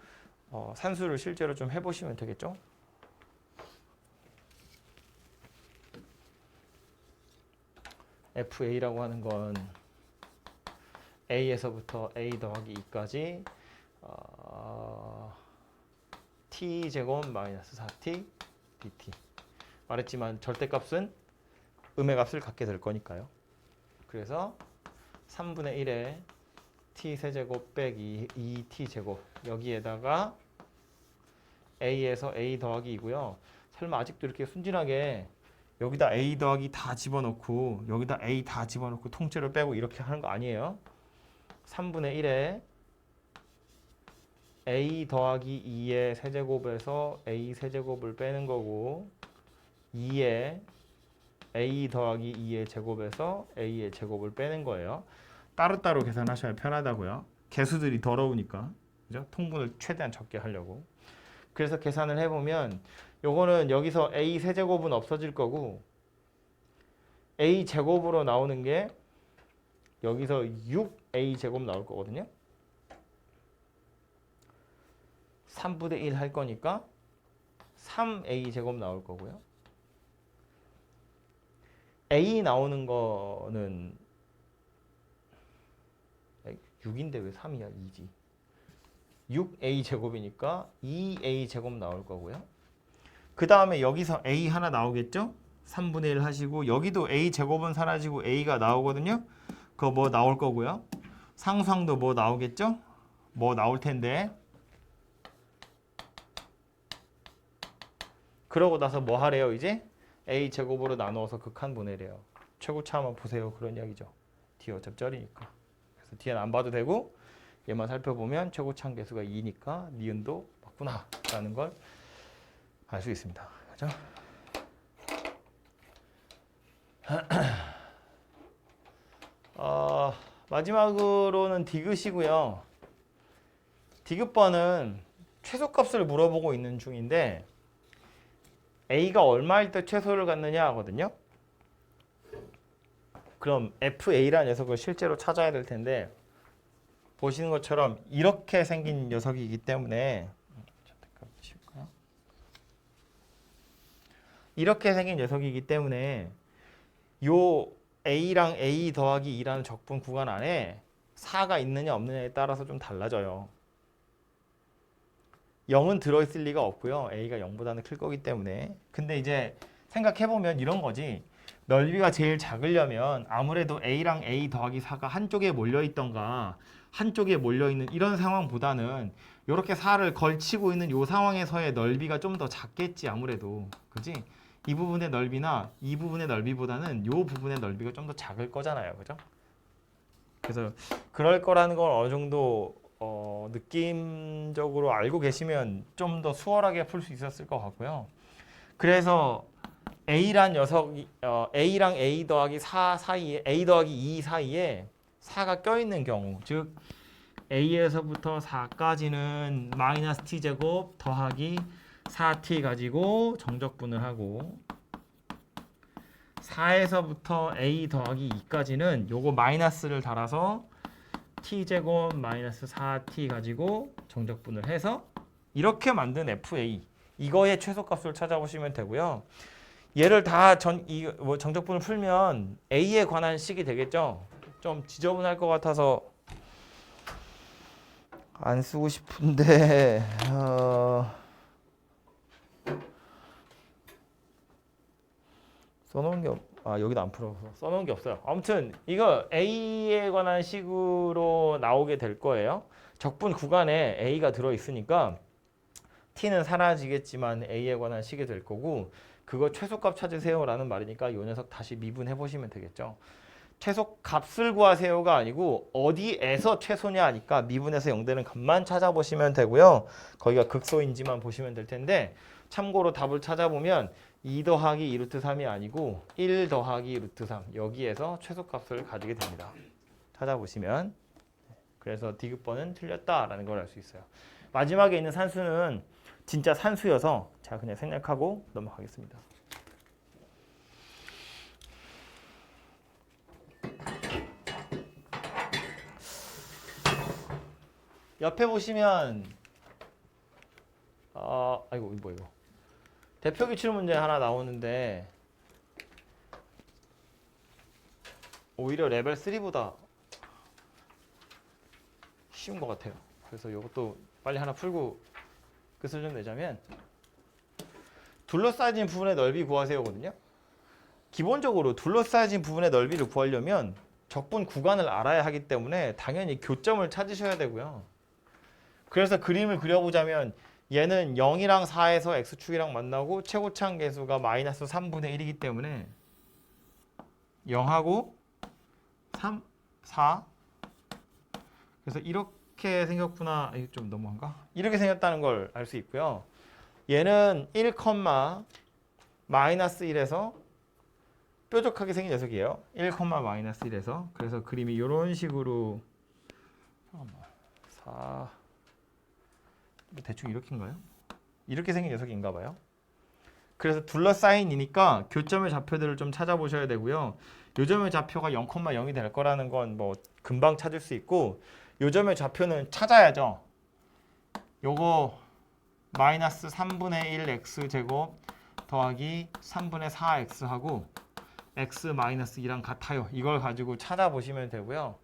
산수를 실제로 좀 해보시면 되겠죠. fa라고 하는 건 a에서부터 a 더하기 2까지 t제곱 마이너스 4t dt 말했지만 절대값은 음의 값을 갖게 될 거니까요. 그래서 3분의 1에 t세제곱 빼기 2t제곱 여기에다가 a에서 a 더하기 2고요. 설마 아직도 이렇게 순진하게 여기다 a 더하기 다 집어넣고 여기다 a 다 집어넣고 통째로 빼고 이렇게 하는 거 아니에요. 3분의 1에 a 더하기 2의 세제곱에서 a 세제곱을 빼는 거고 2에 a 더하기 2의 제곱에서 a의 제곱을 빼는 거예요. 따로따로 계산하셔야 편하다고요. 개수들이 더러우니까. 그죠? 통분을 최대한 적게 하려고. 그래서 계산을 해보면 요거는 여기서 a 세제곱은 없어질 거고 a 제곱으로 나오는 게 여기서 6a 제곱 나올 거거든요. 3분의 1 할 거니까 3a 제곱 나올 거고요. a 나오는 거는 6인데 왜 3이야? 2지. 6a 제곱이니까 2a 제곱 나올 거고요. 그 다음에 여기서 a 하나 나오겠죠? 3분의 1 하시고 여기도 a 제곱은 사라지고 a가 나오거든요. 그거 뭐 나올 거고요. 상수항도 뭐 나오겠죠? 뭐 나올 텐데. 그러고 나서 뭐 하래요 이제? a 제곱으로 나누어서 극한 보내래요. 최고차 한번 보세요. 그런 이야기죠. 뒤에 어차피 쩔이니까. 그래서 뒤에는 안 봐도 되고 얘만 살펴보면 최고차항 계수가 2니까 니은도 맞구나 라는 걸 알 수 있습니다. 그죠? 마지막으로는 디귿이고요. 디귿번은 최소값을 물어보고 있는 중인데 a가 얼마일 때 최소를 갖느냐 하거든요. 그럼 fa라는 녀석을 실제로 찾아야 될 텐데 보시는 것처럼 이렇게 생긴 녀석이기 때문에 이렇게 생긴 녀석이기 때문에 요 a랑 a 더하기 2라는 적분 구간 안에 4가 있느냐 없느냐에 따라서 좀 달라져요. 0은 들어있을 리가 없고요. a가 0보다는 클 거기 때문에. 근데 이제 생각해보면 이런 거지. 넓이가 제일 작으려면 아무래도 A랑 A 더하기 4가 한쪽에 몰려있던가 한쪽에 몰려있는 이런 상황보다는 이렇게 4를 걸치고 있는 이 상황에서의 넓이가 좀 더 작겠지 아무래도. 그지? 이 부분의 넓이나 이 부분의 넓이보다는 이 부분의 넓이가 좀 더 작을 거잖아요. 그죠? 그래서 그럴 거라는 걸 어느 정도 느낌적으로 알고 계시면 좀 더 수월하게 풀 수 있었을 것 같고요. 그래서 A란 녀석이 A랑 A 더하기 4 사이에 A 더하기 2 사이에 4가 껴있는 경우 즉 A에서부터 4까지는 마이너스 t제곱 더하기 4t 가지고 정적분을 하고 4에서부터 A 더하기 2까지는 요거 마이너스를 달아서 t제곱 마이너스 4t 가지고 정적분을 해서 이렇게 만든 FA 이거의 최소값을 찾아보시면 되고요. 얘를 다 정적분을 풀면 A에 관한 식이 되겠죠. 좀 지저분할 것 같아서 안 쓰고 싶은데 써놓은 게 여기도 안 풀어서 써놓은 게 없어요. 아무튼 이거 A에 관한 식으로 나오게 될 거예요. 적분 구간에 A가 들어있으니까 T는 사라지겠지만 A에 관한 식이 될 거고 그거 최소값 찾으세요라는 말이니까 이 녀석 다시 미분해 보시면 되겠죠. 최소값을 구하세요가 아니고 어디에서 최소냐 하니까 미분해서 0되는 값만 찾아보시면 되고요. 거기가 극소인지만 보시면 될 텐데 참고로 답을 찾아보면 2 더하기 2루트 3이 아니고 1 더하기 루트 3 여기에서 최소값을 가지게 됩니다. 찾아보시면 그래서 D급번은 틀렸다라는 걸 알 수 있어요. 마지막에 있는 산수는 진짜 산수여서 제가 그냥 생략하고 넘어가겠습니다. 옆에 보시면 아이고 이거 이거 대표 기출 문제 하나 나오는데 오히려 레벨 3보다 쉬운 것 같아요. 그래서 이것도 빨리 하나 풀고 끝을 좀 내자면 둘러싸여진 부분의 넓이 구하세요거든요. 기본적으로 둘러싸여진 부분의 넓이를 구하려면 적분 구간을 알아야 하기 때문에 당연히 교점을 찾으셔야 되고요. 그래서 그림을 그려보자면 얘는 0이랑 4에서 x축이랑 만나고 최고차항 계수가 마이너스 3분의 1이기 때문에 0하고 3, 4 그래서 이렇게 생겼구나. 이게 좀 너무한가? 이렇게 생겼다는 걸 알 수 있고요. 얘는 1, 마이너스 1에서 뾰족하게 생긴 녀석이에요. 1, 마이너스 1에서 그래서 그림이 이런 식으로 4 대충 이렇게인가요? 이렇게 생긴 녀석인가 봐요. 그래서 둘러싸인이니까 교점의 좌표들을 좀 찾아보셔야 되고요. 요점의 좌표가 0,0이 될 거라는 건 뭐 금방 찾을 수 있고 요점의 좌표는 찾아야죠. 요거 마이너스 3분의 1 x제곱 더하기 3분의 4x하고 x 마이너스 2랑 같아요. 이걸 가지고 찾아보시면 되고요.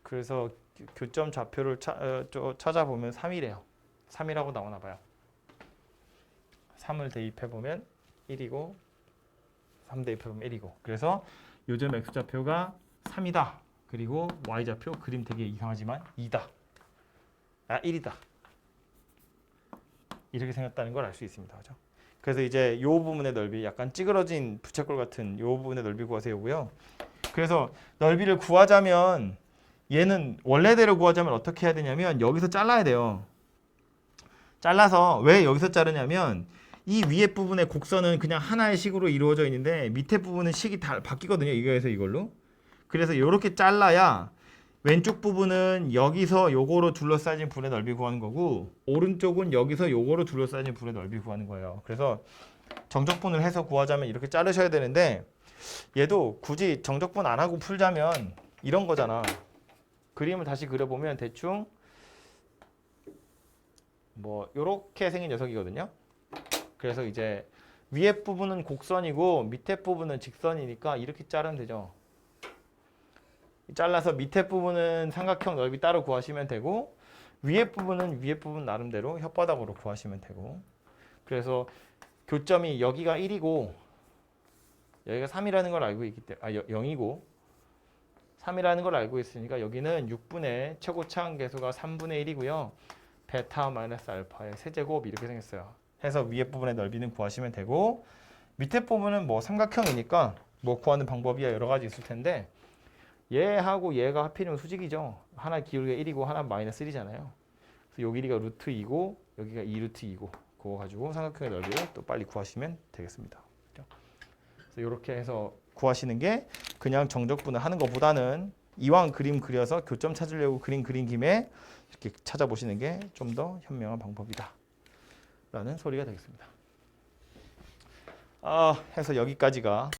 그래서 교점 좌표를 찾아보면 3이래요. 3이라고 나오나 봐요. 3을 대입해보면 1이고 3 대입해보면 1이고 그래서 요점 x좌표가 3이다. 그리고 y좌표 그림 되게 이상하지만 2다. 1이다. 이렇게 생겼다는 걸 알 수 있습니다. 그죠? 그래서 이제 이 부분의 넓이 약간 찌그러진 부채꼴 같은 이 부분의 넓이 구하세요고요. 그래서 넓이를 구하자면 얘는 원래대로 구하자면 어떻게 해야 되냐면 여기서 잘라야 돼요. 잘라서 왜 여기서 자르냐면 이 위에 부분의 곡선은 그냥 하나의 식으로 이루어져 있는데 밑에 부분은 식이 다 바뀌거든요. 이거에서 이걸로. 그래서 이렇게 잘라야 왼쪽 부분은 여기서 요거로 둘러싸진 분의 넓이 구하는 거고 오른쪽은 여기서 요거로 둘러싸진 분의 넓이 구하는 거예요. 그래서 정적분을 해서 구하자면 이렇게 자르셔야 되는데 얘도 굳이 정적분 안 하고 풀자면 이런 거잖아. 그림을 다시 그려보면 대충 뭐 요렇게 생긴 녀석이거든요. 그래서 이제 위에 부분은 곡선이고 밑에 부분은 직선이니까 이렇게 자르면 되죠. 잘라서 밑에 부분은 삼각형 넓이 따로 구하시면 되고 위에 부분은 위에 부분 나름대로 혓바닥으로 구하시면 되고 그래서 교점이 여기가 1이고 여기가 3이라는 걸 알고 있기 때문에 0이고 3이라는 걸 알고 있으니까 여기는 6분의 최고차항 계수가 3분의 1이고요. 베타 마이너스 알파의 세제곱 이렇게 생겼어요. 해서 위에 부분의 넓이는 구하시면 되고 밑에 부분은 뭐 삼각형이니까 뭐 구하는 방법이 여러 가지 있을 텐데 얘하고 얘가 하필이면 수직이죠. 하나 기울기가 1이고 하나 마이너스 1이잖아요. 그래서 요 길이가 루트 2고 여기가 2루트 2고 그거 가지고 삼각형의 넓이를 또 빨리 구하시면 되겠습니다. 그래서 이렇게 해서 구하시는 게 그냥 정적분을 하는 것보다는 이왕 그림 그려서 교점 찾으려고 그림 그린 김에 이렇게 찾아보시는 게 좀 더 현명한 방법이다 라는 소리가 되겠습니다. 해서 여기까지가